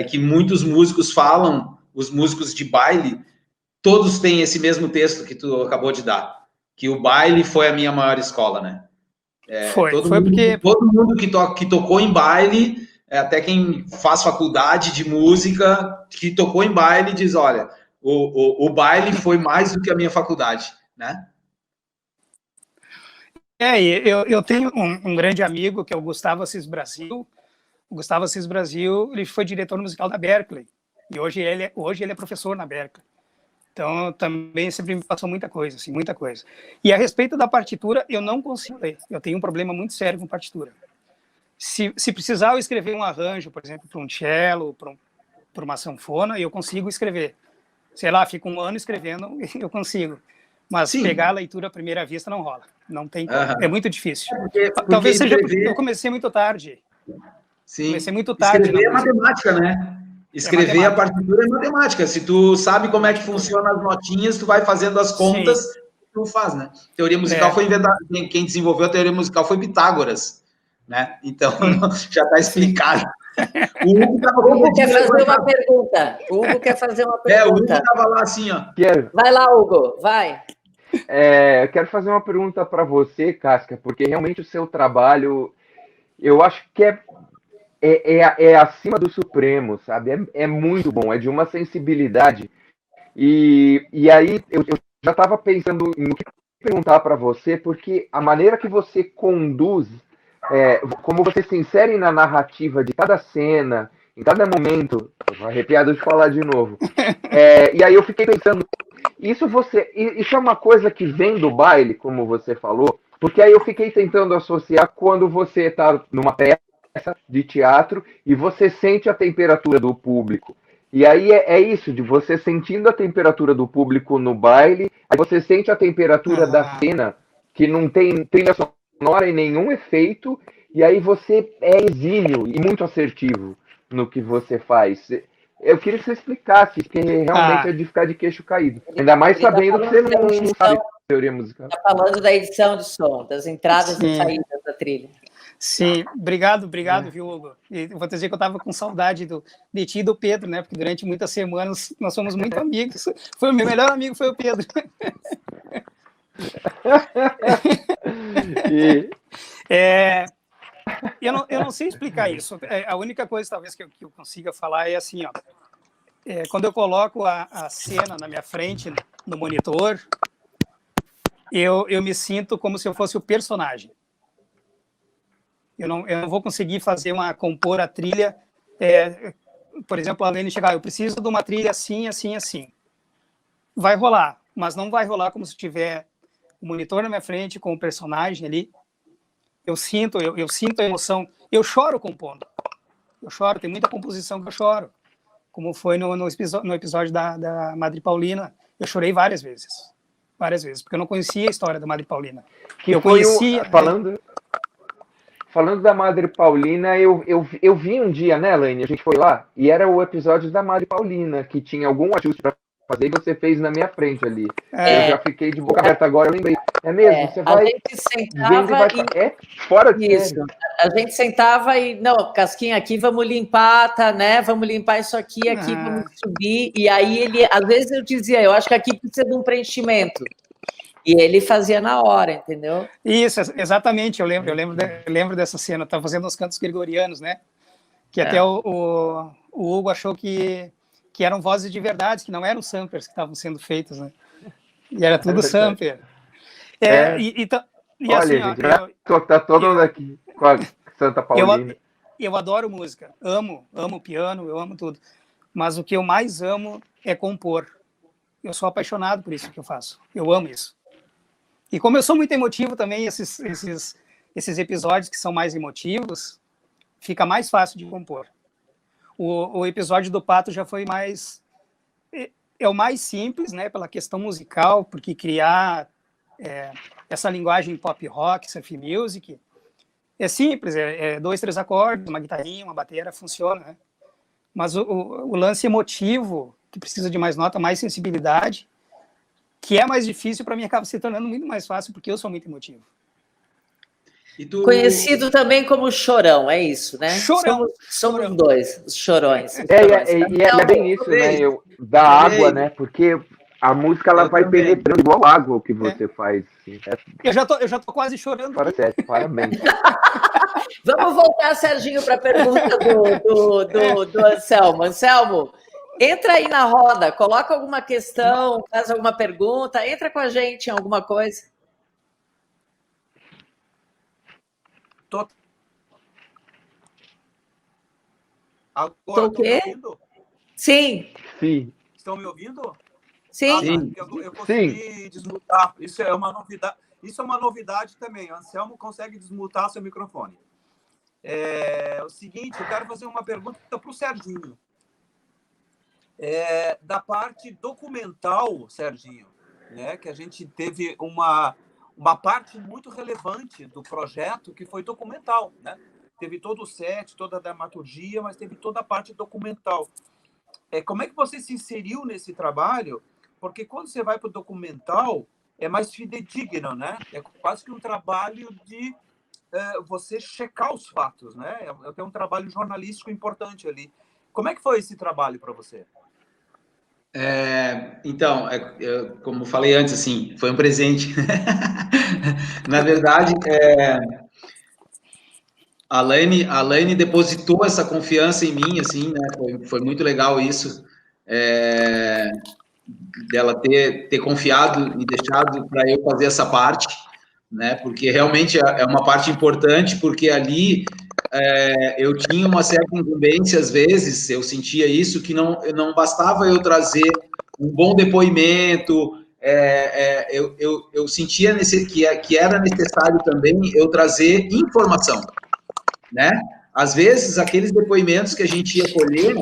que muitos músicos falam, os músicos de baile, todos têm esse mesmo texto que tu acabou de dar, que o baile foi a minha maior escola, né? Todo mundo que tocou em baile, até quem faz faculdade de música, que tocou em baile, diz, olha, o baile foi mais do que a minha faculdade, né? Eu tenho um grande amigo, que é o Gustavo Assis Brasil. O Gustavo Assis Brasil, ele foi diretor musical da Berklee. E hoje ele é professor na Berklee. Então, também sempre me passou muita coisa, assim, muita coisa. E a respeito da partitura, eu não consigo ler. Eu tenho um problema muito sério com partitura. Se precisar eu escrever um arranjo, por exemplo, para um cello, para uma sanfona, eu consigo escrever. Sei lá, fico um ano escrevendo, eu consigo. Mas pegar a leitura à primeira vista não rola. Não tem como. É muito difícil. Talvez seja porque eu comecei muito tarde. Sim. Comecei muito tarde. Escrever é matemática, né? Escrever a partitura é matemática. Se tu sabe como é que funciona as notinhas, tu vai fazendo as contas, tu faz, né? Teoria musical foi inventada. Quem desenvolveu a teoria musical foi Pitágoras, né? Então, já está explicado. O Hugo quer fazer uma pergunta. O Hugo quer fazer uma pergunta. O Hugo estava lá assim, ó. Vai lá, Hugo, vai. Eu quero fazer uma pergunta para você, Casca, porque realmente o seu trabalho, eu acho que é acima do Supremo, sabe? É muito bom, é de uma sensibilidade. E aí eu já estava pensando no que perguntar para você, porque a maneira que você conduz, como você se insere na narrativa de cada cena em cada momento, tô arrepiado de falar de novo. E aí eu fiquei pensando, isso é uma coisa que vem do baile, como você falou, porque aí eu fiquei tentando associar quando você está numa peça de teatro e você sente a temperatura do público. E aí é isso, de você sentindo a temperatura do público no baile, aí você sente a temperatura da cena, que não tem trilha sonora e nenhum efeito, e aí você é exímio e muito assertivo no que você faz. Eu queria que você explicasse, porque realmente é de ficar de queixo caído. Ainda mais sabendo que você não sabe teoria musical. Está falando da edição de som, das entradas e saídas da trilha. Sim, obrigado, viu, Hugo? E vou te dizer que eu estava com saudade de ti e do Pedro, né? Porque durante muitas semanas nós somos muito amigos. O meu melhor amigo foi o Pedro. Eu não sei explicar isso. A única coisa, talvez, que eu consiga falar é assim, ó. Quando eu coloco a cena na minha frente, no monitor, eu me sinto como se eu fosse o personagem. Eu não vou conseguir compor a trilha. Por exemplo, a Lene chegar, eu preciso de uma trilha assim, assim, assim. Vai rolar, mas não vai rolar como se tiver o monitor na minha frente com o personagem ali. Eu sinto a emoção. Eu choro compondo. Eu choro, tem muita composição que eu choro. Como foi no episódio da Madre Paulina. Eu chorei várias vezes, porque eu não conhecia a história da Madre Paulina. Eu conhecia... Falando da Madre Paulina, eu vi um dia, né, Elaine? A gente foi lá, e era o episódio da Madre Paulina, que tinha algum ajuste para fazer, e você fez na minha frente ali. Eu já fiquei de boca aberta agora, eu lembrei. É mesmo? Você vai... A gente sentava fora disso. A gente sentava e, não, Casquinha, aqui vamos limpar, tá, né? Vamos limpar isso aqui, vamos subir. E aí às vezes eu dizia, eu acho que aqui precisa de um preenchimento. E ele fazia na hora, entendeu? Isso, exatamente. Eu lembro dessa cena. Estava fazendo os cantos gregorianos, né? Que até o Hugo achou que eram vozes de verdade, que não eram samplers que estavam sendo feitos, né? E era tudo sampler. Olha, assim, gente, tá todo mundo aqui com a Santa Paulina. Eu adoro música. Amo piano, eu amo tudo. Mas o que eu mais amo é compor. Eu sou apaixonado por isso que eu faço. Eu amo isso. E como eu sou muito emotivo também, esses episódios que são mais emotivos, fica mais fácil de compor. O episódio do Pato já foi mais... É o mais simples, né, pela questão musical, porque criar essa linguagem pop rock, surf music, é simples, 2, 3 acordes, uma guitarrinha, uma bateria, funciona, né? Mas o lance emotivo, que precisa de mais nota, mais sensibilidade, que é mais difícil, para mim acaba se tornando muito mais fácil, porque eu sou muito emotivo. Conhecido também como Chorão, é isso, né? Chorão. Somos dois, os chorões. É bem isso, né? Da água, né? Porque a música ela vai penetrando igual água o que você faz. Assim. Eu já tô quase chorando. Parabéns. Vamos voltar, Serginho, para a pergunta do Anselmo. Anselmo, entra aí na roda, coloca alguma questão, faz alguma pergunta, entra com a gente em alguma coisa. Agora, o quê? Sim. Estão me ouvindo? Sim. Eu consegui desmutar. Isso é uma novidade. Isso é uma novidade também. O Anselmo consegue desmutar seu microfone. O seguinte, eu quero fazer uma pergunta para o Serginho. Da parte documental, Serginho, né, que a gente teve uma parte muito relevante do projeto que foi documental, né? Teve todo o set, toda a dramaturgia, mas teve toda a parte documental. Como é que você se inseriu nesse trabalho? Porque quando você vai para o documental, é mais fidedigno, né? É quase que um trabalho de você checar os fatos, né? É um trabalho jornalístico importante ali. Como é que foi esse trabalho para você? Então, como eu falei antes, assim, foi um presente. Na verdade, a Laine depositou essa confiança em mim, assim, né? Foi muito legal isso, dela ter confiado e deixado para eu fazer essa parte, né? Porque realmente é uma parte importante, porque ali eu tinha uma certa incumbência, às vezes, eu sentia isso, que não bastava eu trazer um bom depoimento, eu sentia que era necessário também eu trazer informação, né? Às vezes, aqueles depoimentos que a gente ia colher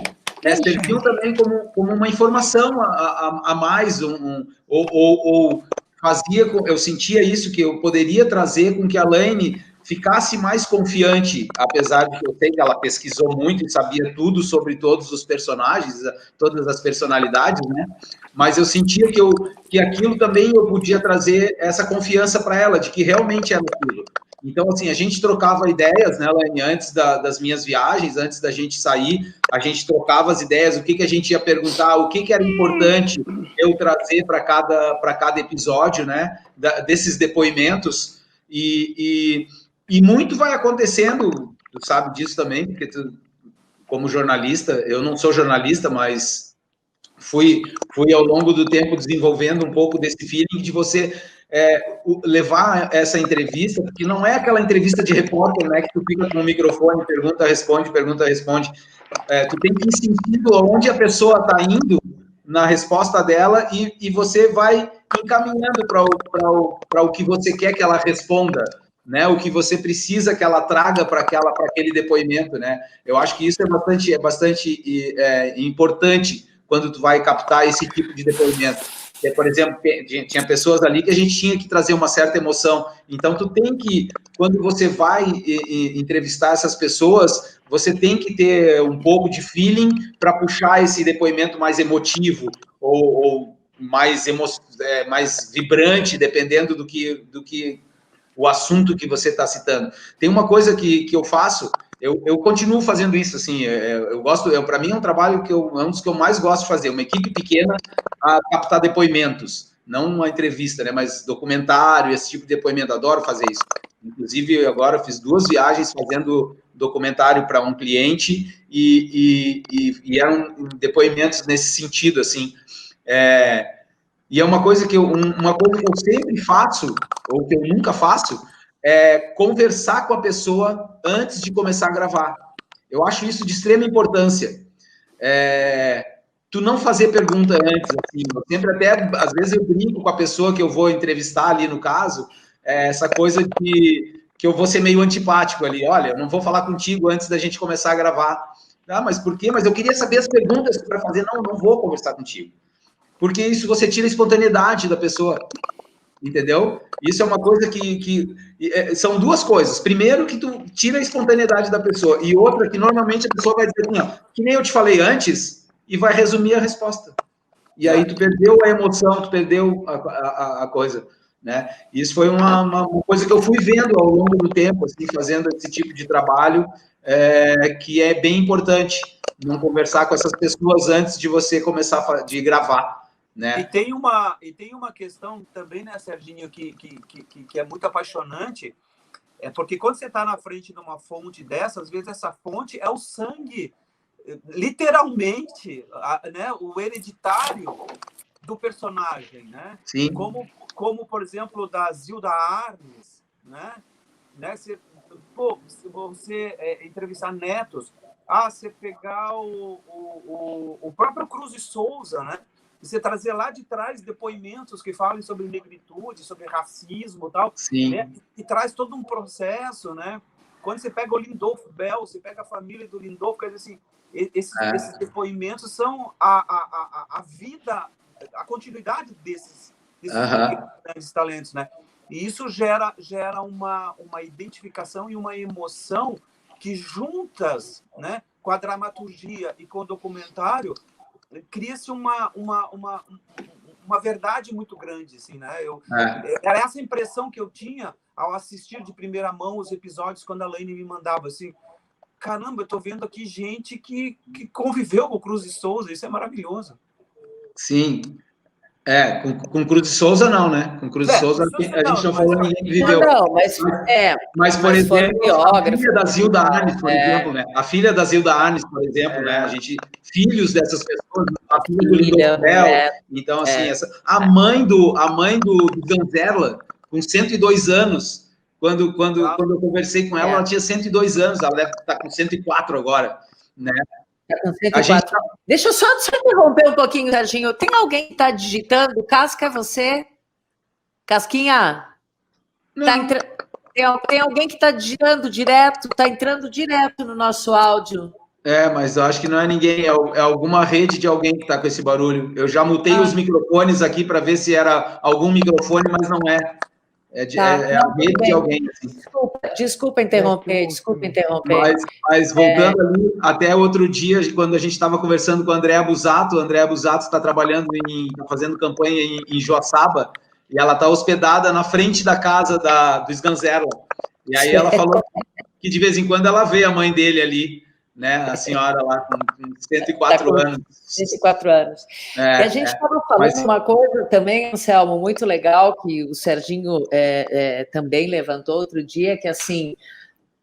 serviam também como uma informação a mais, ou fazia, eu sentia isso, que eu poderia trazer com que a Laine ficasse mais confiante, apesar de que eu sei que ela pesquisou muito e sabia tudo sobre todos os personagens, todas as personalidades, né? Mas eu sentia que aquilo também eu podia trazer essa confiança para ela, de que realmente era aquilo. Então, assim, a gente trocava ideias, né, Laine, antes das minhas viagens, antes da gente sair, a gente trocava as ideias, o que a gente ia perguntar, o que era importante eu trazer para cada episódio, né, desses depoimentos, e muito vai acontecendo, tu sabe disso também, porque tu, como jornalista, eu não sou jornalista, mas fui ao longo do tempo desenvolvendo um pouco desse feeling de você levar essa entrevista, porque não é aquela entrevista de repórter, né, que tu fica com o microfone, pergunta, responde, tu tem que ir sentindo aonde a pessoa está indo na resposta dela e você vai encaminhando para o que você quer que ela responda, né, o que você precisa que ela traga para aquele depoimento, né? Eu acho que isso é bastante importante quando tu vai captar esse tipo de depoimento. Por exemplo, tinha pessoas ali que a gente tinha que trazer uma certa emoção. Então, tu tem que, quando você vai entrevistar essas pessoas, você tem que ter um pouco de feeling para puxar esse depoimento mais emotivo ou mais vibrante, dependendo do que o assunto que você está citando. Tem uma coisa que eu faço, eu continuo fazendo isso, assim, eu gosto, para mim é um trabalho é um dos que eu mais gosto de fazer, uma equipe pequena a captar depoimentos, não uma entrevista, né, mas documentário, esse tipo de depoimento, adoro fazer isso. Inclusive, agora fiz 2 viagens fazendo documentário para um cliente e eram depoimentos nesse sentido, assim, e é uma coisa que eu sempre faço, ou que eu nunca faço, é conversar com a pessoa antes de começar a gravar. Eu acho isso de extrema importância. Tu não fazer pergunta antes, assim, eu sempre até, às vezes eu brinco com a pessoa que eu vou entrevistar ali no caso, essa coisa que eu vou ser meio antipático ali, olha, eu não vou falar contigo antes da gente começar a gravar. Ah, mas por quê? Mas eu queria saber as perguntas que tu vai fazer. Não vou conversar contigo. Porque isso você tira a espontaneidade da pessoa, entendeu? Isso é uma coisa que são 2 coisas. Primeiro, que tu tira a espontaneidade da pessoa, e outra, que normalmente a pessoa vai dizer assim, ó, que nem eu te falei antes, e vai resumir a resposta. E aí tu perdeu a emoção, tu perdeu a coisa, né? Isso foi uma coisa que eu fui vendo ao longo do tempo, assim, fazendo esse tipo de trabalho, que é bem importante, não conversar com essas pessoas antes de você começar de gravar. Né? E tem uma questão também, né, Serginho, que é muito apaixonante, porque quando você está na frente de uma fonte dessa, às vezes essa fonte é o sangue, literalmente, né, o hereditário do personagem, né? Sim. Como por exemplo, da Zilda Arnes, né? Você entrevistar netos, você pegar o próprio Cruz de Souza, né? Você trazer lá de trás depoimentos que falem sobre negritude, sobre racismo e tal, né? E traz todo um processo, né? Quando você pega o Lindolfo Bell, você pega a família do Lindolfo, quer dizer assim, esses depoimentos são a vida, a continuidade desses grandes talentos, né? E isso gera uma identificação e uma emoção que juntas, né, com a dramaturgia e com o documentário, cria-se uma verdade muito grande, assim, né? Era essa impressão que eu tinha ao assistir de primeira mão os episódios quando a Laine me mandava, assim, caramba, eu tô vendo aqui gente que conviveu com o Cruz de Souza, isso é maravilhoso. Sim. Com Cruz de Souza não, né? Com Cruz de Souza a gente não falou ninguém que viveu. Mas por exemplo, a filha da Zilda Arnes, por exemplo, né? A filha da Zilda Arnes, por exemplo, né? A gente, filhos dessas pessoas, a filha do Lindolfo Bell, então, assim, a mãe do Zanzerla, com 102 anos, Quando eu conversei com ela, ela tinha 102 anos, ela deve estar com 104 agora, né? Tá com 104. Deixa eu só interromper um pouquinho, Serginho. Tem alguém que está digitando? Casca, é você? Casquinha? Tem alguém que está digitando direto, está entrando direto no nosso áudio. Mas eu acho que não é ninguém, é alguma rede de alguém que está com esse barulho. Eu já mutei os microfones aqui para ver se era algum microfone, mas não é. A rede de alguém. Assim. Desculpa interromper. Mas voltando ali, até outro dia, quando a gente estava conversando com o André Busato, o André Busato está trabalhando, fazendo campanha em Joaçaba, e ela está hospedada na frente da casa do Sganzerla. E aí ela falou que de vez em quando ela vê a mãe dele ali, né? A senhora lá com 104 anos. 104 anos. E a gente estava falando uma coisa também, Anselmo, muito legal, que o Serginho também levantou outro dia, que assim,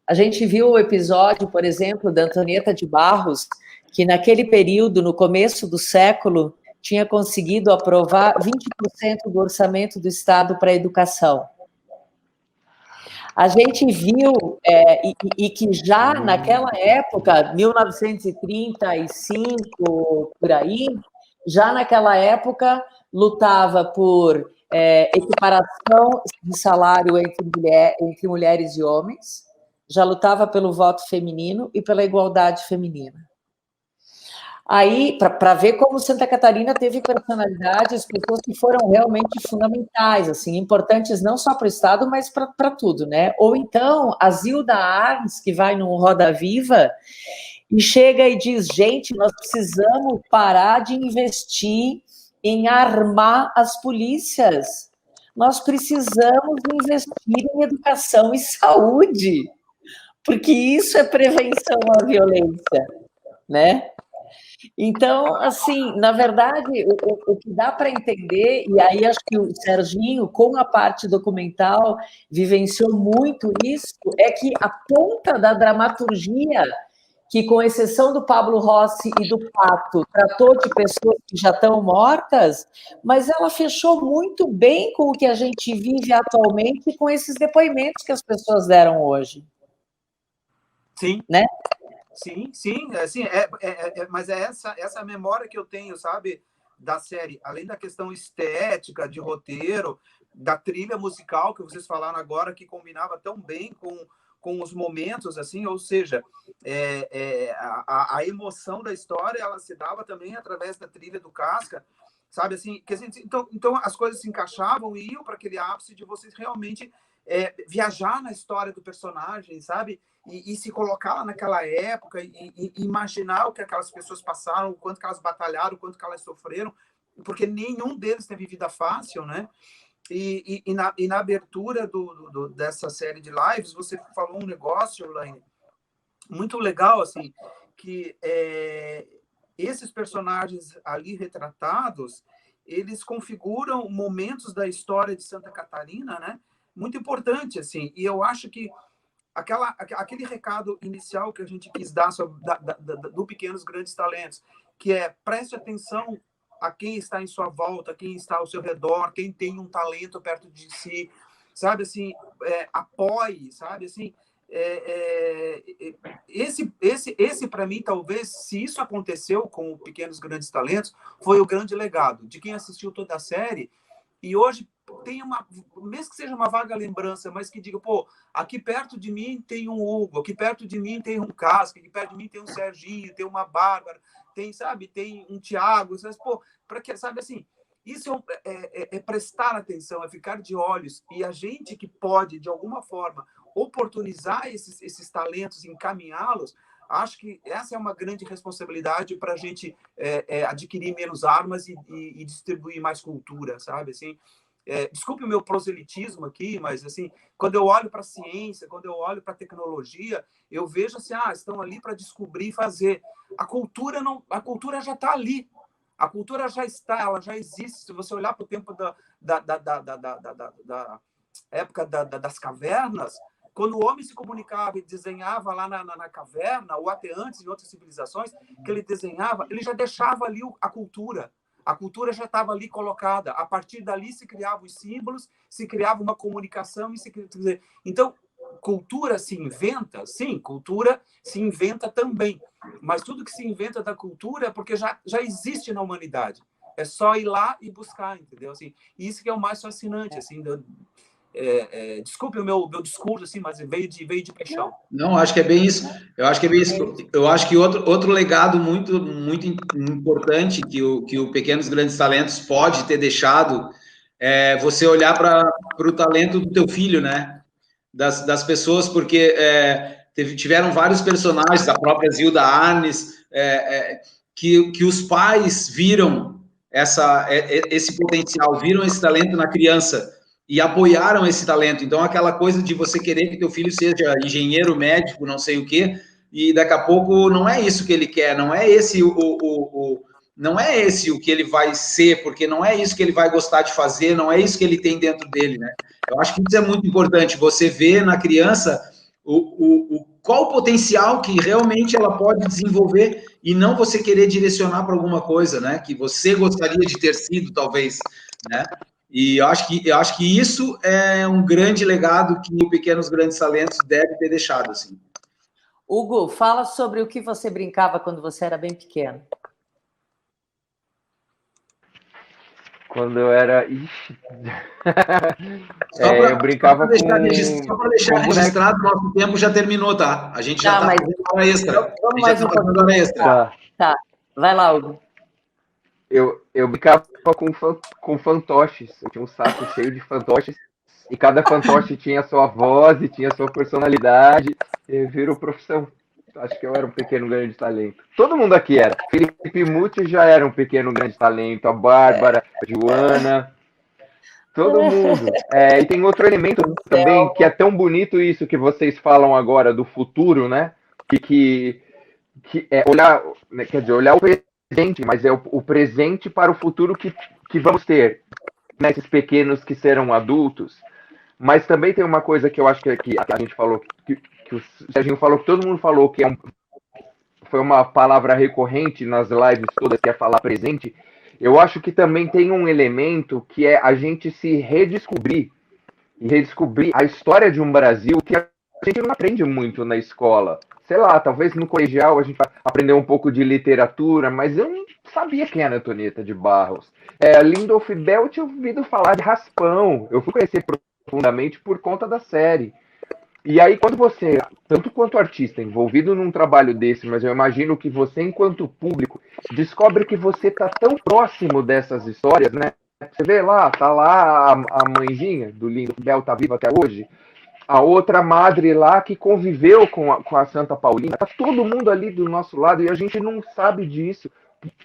a gente viu o episódio, por exemplo, da Antonieta de Barros, que naquele período, no começo do século, tinha conseguido aprovar 20% do orçamento do Estado para a educação. A gente viu, e que já naquela época, 1935, por aí, já naquela época lutava por equiparação de salário entre mulheres e homens, já lutava pelo voto feminino e pela igualdade feminina. Aí, para ver como Santa Catarina teve personalidades, pessoas que foram realmente fundamentais, assim, importantes não só para o Estado, mas para tudo, né? Ou então, a Zilda Arns, que vai no Roda Viva e chega e diz, gente, nós precisamos parar de investir em armar as polícias. Nós precisamos investir em educação e saúde, porque isso é prevenção à violência, né? Então, assim, na verdade, o que dá para entender, e aí acho que o Serginho, com a parte documental, vivenciou muito isso, é que a ponta da dramaturgia, que com exceção do Pablo Rossi e do Pato, tratou de pessoas que já estão mortas, mas ela fechou muito bem com o que a gente vive atualmente e com esses depoimentos que as pessoas deram hoje. Sim. Né? Sim, assim, mas é essa memória que eu tenho, sabe, da série, além da questão estética, de roteiro, da trilha musical que vocês falaram agora, que combinava tão bem com os momentos, assim, ou seja, a emoção da história, ela se dava também através da trilha do Casca, sabe, assim, então as coisas se encaixavam e iam para aquele ápice de vocês realmente viajar na história do personagem, sabe? E se colocar lá naquela época e imaginar o que aquelas pessoas passaram, o quanto que elas batalharam, o quanto que elas sofreram, porque nenhum deles teve vida fácil, né? E na abertura dessa série de lives, você falou um negócio, Laine, muito legal, assim, que esses personagens ali retratados, eles configuram momentos da história de Santa Catarina, né? Muito importante, assim, e eu acho que aquele recado inicial que a gente quis dar do Pequenos Grandes Talentos, que é preste atenção a quem está em sua volta, quem está ao seu redor, quem tem um talento perto de si, sabe, assim, apoie, sabe, assim, esse para mim, talvez, se isso aconteceu com o Pequenos Grandes Talentos, foi o grande legado de quem assistiu toda a série e hoje tem mesmo que seja uma vaga lembrança, mas que diga, pô, aqui perto de mim tem um Hugo, aqui perto de mim tem um Casca, aqui perto de mim tem um Serginho, tem uma Bárbara, tem um Tiago, pô, para que, sabe, assim, isso é prestar atenção, é ficar de olhos, e a gente que pode, de alguma forma, oportunizar esses talentos, encaminhá-los, acho que essa é uma grande responsabilidade para a gente adquirir menos armas e distribuir mais cultura, sabe, assim. Desculpe o meu proselitismo aqui, mas assim, quando eu olho para a ciência, quando eu olho para a tecnologia, eu vejo assim, estão ali para descobrir e fazer. A cultura já está ali. A cultura já está, ela já existe. Se você olhar para o tempo da época das cavernas, quando o homem se comunicava e desenhava lá na caverna, ou até antes em outras civilizações, que ele desenhava, ele já deixava ali a cultura. A cultura já estava ali colocada. A partir dali se criavam os símbolos, se criava uma comunicação. Então, cultura se inventa? Sim, cultura se inventa também. Mas tudo que se inventa da cultura é porque já existe na humanidade. É só ir lá e buscar, entendeu? Assim, isso que é o mais fascinante. Assim, desculpe o meu discurso, assim, mas veio de paixão. Não, acho que é bem isso. Eu acho que é bem isso. Eu acho que outro legado muito, muito importante que o Pequenos Grandes Talentos pode ter deixado é você olhar para o talento do teu filho, né? Das pessoas, porque tiveram vários personagens, a própria Zilda Arnes, que os pais viram esse potencial, viram esse talento na criança e apoiaram esse talento. Então, aquela coisa de você querer que teu filho seja engenheiro, médico, não sei o quê, e daqui a pouco não é isso que ele quer, não é esse não é esse o que ele vai ser, porque não é isso que ele vai gostar de fazer, não é isso que ele tem dentro dele, né? Eu acho que isso é muito importante, você ver na criança qual o potencial que realmente ela pode desenvolver e não você querer direcionar para alguma coisa, né? Que você gostaria de ter sido, talvez, né? E eu acho que isso é um grande legado que o Pequenos Grandes Talentos deve ter deixado, assim. Hugo, fala sobre o que você brincava quando você era bem pequeno. Quando eu era... eu brincava só para deixar registrado, nosso tempo já terminou, tá? A gente já está fazendo hora extra. Vamos mais um pouquinho. Tá, vai lá, Hugo. Eu brincava com fantoches. Eu tinha um saco cheio de fantoches e cada fantoche tinha sua voz e tinha sua personalidade. E virou profissão. Acho que eu era um pequeno grande talento. Todo mundo aqui era. Felipe Muti já era um pequeno grande talento. A Bárbara, a Joana. Todo mundo. E tem outro elemento também que é tão bonito isso que vocês falam agora do futuro, né? Que é olhar, quer dizer, olhar o presente, mas é o presente para o futuro que vamos ter, né? Esses pequenos que serão adultos. Mas também tem uma coisa que eu acho que a gente falou, que o Serginho falou, que todo mundo falou, que foi uma palavra recorrente nas lives todas, que é falar presente. Eu acho que também tem um elemento que é a gente se redescobrir, e redescobrir a história de um Brasil que a gente não aprende muito na escola. Sei lá, talvez no colegial a gente vai aprender um pouco de literatura, mas eu não sabia quem era Antonieta de Barros. Lindolf Bell, eu tinha ouvido falar de Raspão. Eu fui conhecer profundamente por conta da série. E aí, quando você, tanto quanto artista, envolvido num trabalho desse, mas eu imagino que você, enquanto público, descobre que você está tão próximo dessas histórias, né? Você vê lá, tá lá a mãezinha do Lindolf Bell, tá viva até hoje. A outra madre lá que conviveu com a Santa Paulina. Tá todo mundo ali do nosso lado e a gente não sabe disso.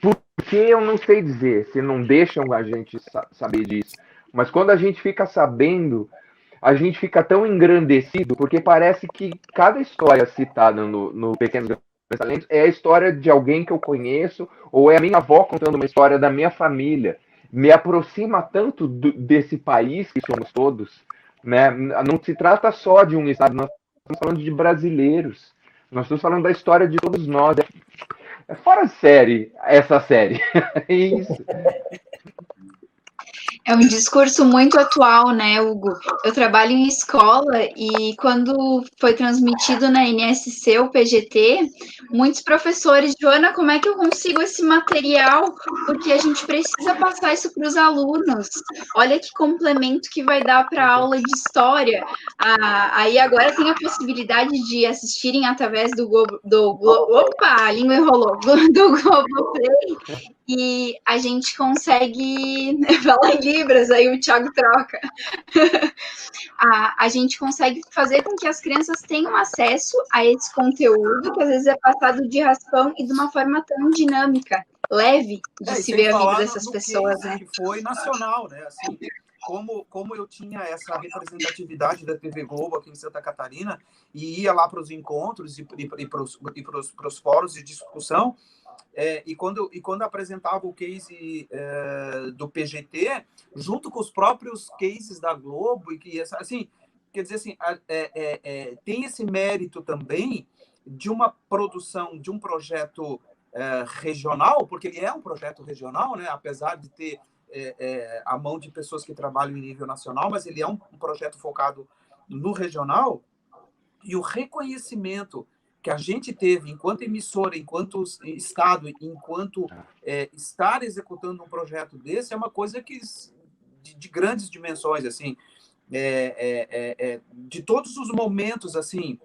Porque eu não sei dizer, se não deixam a gente saber disso. Mas quando a gente fica sabendo, a gente fica tão engrandecido, porque parece que cada história citada no Pequenos Talentos é a história de alguém que eu conheço, ou é a minha avó contando uma história da minha família. Me aproxima tanto desse país que somos todos, né? Não se trata só de um estado, nós estamos falando de brasileiros. Nós estamos falando da história de todos nós. É fora de série, essa série. É isso. É um discurso muito atual, né, Hugo? Eu trabalho em escola e quando foi transmitido na NSC o PGT, muitos professores, Joana, como é que eu consigo esse material? Porque a gente precisa passar isso para os alunos. Olha que complemento que vai dar para a aula de história. Aí agora tem a possibilidade de assistirem através do opa, a língua enrolou, do Globoplay. E a gente consegue falar em Libras, aí o Thiago troca. A gente consegue fazer com que as crianças tenham acesso a esse conteúdo, que às vezes é passado de raspão e de uma forma tão dinâmica, leve, de se ver a vida dessas pessoas, né? Que foi nacional, né? Assim, como eu tinha essa representatividade da TV Globo aqui em Santa Catarina, e ia lá para os encontros e para os fóruns de discussão, e quando apresentava o case do PGT, junto com os próprios cases da Globo, e que, assim, quer dizer assim, tem esse mérito também de uma produção, de um projeto regional, porque ele é um projeto regional, né? Apesar de ter a mão de pessoas que trabalham em nível nacional, mas ele é um projeto focado no regional, e o reconhecimento que a gente teve enquanto emissora, enquanto Estado, enquanto estar executando um projeto desse, é uma coisa que de grandes dimensões, assim, de todos os momentos, assim,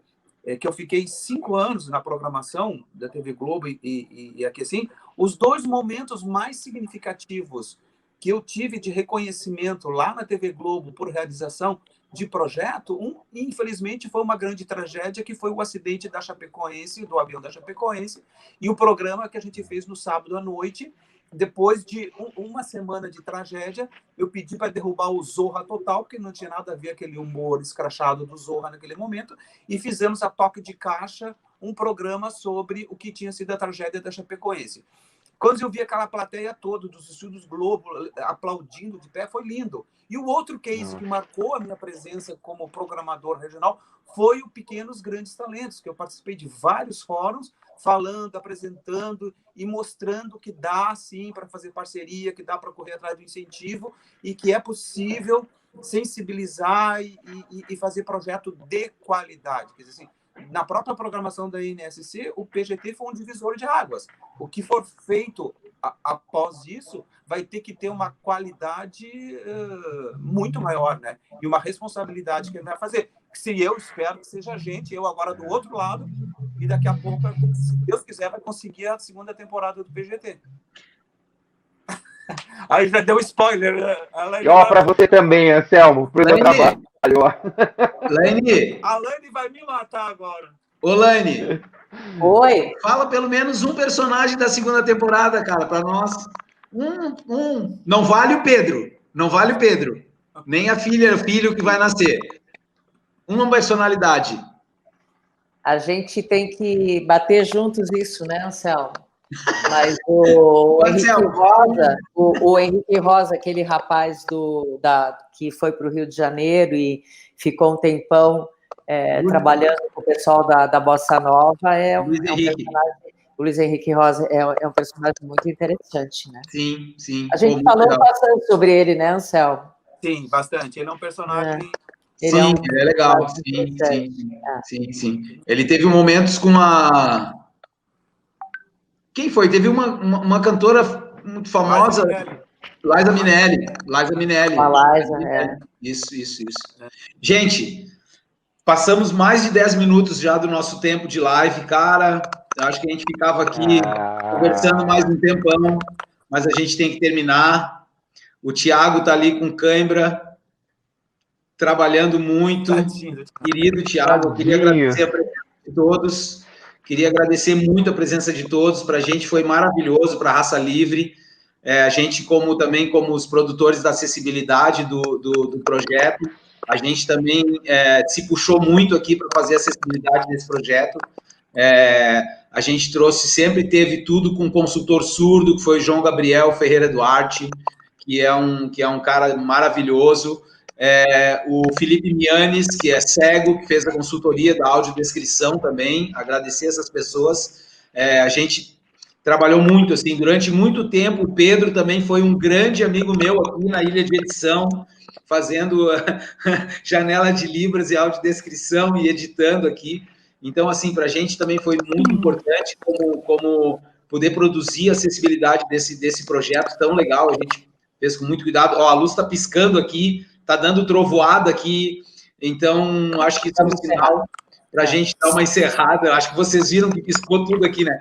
que eu fiquei 5 anos na programação da TV Globo e aqui, assim, os 2 momentos mais significativos que eu tive de reconhecimento lá na TV Globo por realização de projeto, infelizmente, foi uma grande tragédia, que foi o acidente da Chapecoense, do avião da Chapecoense, e o programa que a gente fez no sábado à noite. Depois de uma semana de tragédia, eu pedi para derrubar o Zorra Total, porque não tinha nada a ver aquele humor escrachado do Zorra naquele momento, e fizemos a toque de caixa, um programa sobre o que tinha sido a tragédia da Chapecoense. Quando eu vi aquela plateia toda dos estúdios Globo aplaudindo de pé, foi lindo. E o outro case que marcou a minha presença como programador regional foi o Pequenos Grandes Talentos, que eu participei de vários fóruns, falando, apresentando e mostrando que dá, sim, para fazer parceria, que dá para correr atrás do incentivo e que é possível sensibilizar e fazer projeto de qualidade. Quer dizer, assim, na própria programação da INSC, o PGT foi um divisor de águas. O que for feito após isso vai ter que ter uma qualidade muito maior, né? E uma responsabilidade que ele vai fazer. Se eu espero que seja a gente, eu agora do outro lado, e daqui a pouco, se Deus quiser, vai conseguir a 2ª temporada do PGT. Aí já deu spoiler. E ó, para você também, Anselmo, pro meu trabalho. Laine! A Laine vai me matar agora. Ô, Laine! Oi! Fala pelo menos um personagem da 2ª temporada, cara, para nós. Não vale o Pedro. Não vale o Pedro. Nem a filha, o filho que vai nascer. Uma personalidade. A gente tem que bater juntos isso, né, Anselmo? Mas o Henrique Rosa, aquele rapaz que foi para o Rio de Janeiro e ficou um tempão trabalhando com o pessoal da Bossa Nova, o Luiz Henrique Rosa é um personagem muito interessante, né? Sim, sim. A gente falou bastante sobre ele, né, Anselmo? Sim, bastante. Ele é um personagem... Ele é legal. Sim. Ele teve momentos com uma... Quem foi? Teve uma cantora muito famosa, Liza Minnelli. A Liza, Isso. Gente, passamos mais de 10 minutos já do nosso tempo de live, cara. Acho que a gente ficava aqui conversando mais um tempão, mas a gente tem que terminar. O Thiago tá ali com cãibra, trabalhando muito. Querido Thiago, eu queria agradecer a presença de todos. Queria agradecer muito a presença de todos. Para a gente foi maravilhoso, para a Raça Livre. A gente, como os produtores da acessibilidade do projeto, a gente também se puxou muito aqui para fazer acessibilidade nesse projeto. A gente sempre teve tudo com um consultor surdo, que foi o João Gabriel Ferreira Duarte, que é um cara maravilhoso. O Felipe Mianes, que é cego, que fez a consultoria da audiodescrição também. Agradecer essas pessoas. A gente trabalhou muito, assim, durante muito tempo. O Pedro também foi um grande amigo meu aqui na Ilha de Edição, fazendo janela de Libras e audiodescrição e editando aqui. Então, assim, para a gente também foi muito importante como poder produzir a acessibilidade desse projeto tão legal. A gente fez com muito cuidado. A luz está piscando aqui, está dando trovoada aqui, então acho que isso é um sinal para a gente dar uma encerrada. Acho que vocês viram que piscou tudo aqui, né?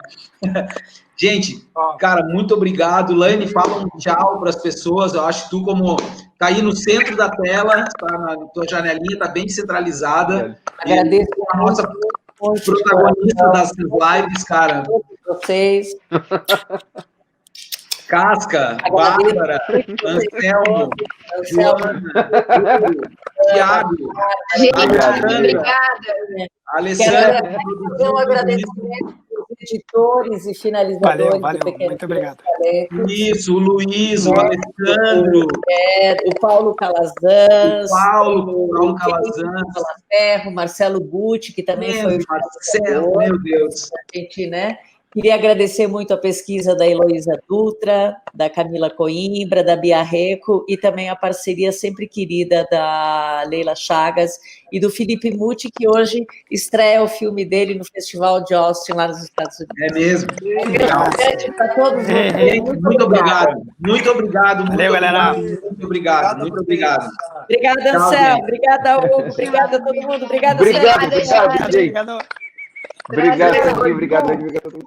Gente, cara, muito obrigado. Laine, fala um tchau para as pessoas. Eu acho que tu, como tá aí no centro da tela, tá na tua janelinha, tá bem centralizada. Agradeço a nossa protagonista das lives, cara. Vocês. Casca, Bárbara, Anselmo, Joana, Thiago, Alessandra. Quero fazer um agradecimento aos editores e finalizadores do Pequeno. Muito obrigado. Isso, o Luiz, o Alessandro. O Paulo Calazans. O Calazans. O Marcelo Gucci, que também foi o Marcelo, meu Deus. A gente, né? Queria agradecer muito a pesquisa da Heloísa Dutra, da Camila Coimbra, da Bia Reco e também a parceria sempre querida da Leila Chagas e do Felipe Muti, que hoje estreia o filme dele no Festival de Austin, lá nos Estados Unidos. É mesmo. Um beijo para todos vocês. Muito obrigado. Muito obrigado. Valeu, galera. Muito obrigado. Muito obrigado. Obrigada, Anselmo. Obrigada, Hugo. Obrigada a todo mundo. Obrigada, Obrigado, Célia. gente. Obrigado, Serginho. Obrigado a todo mundo.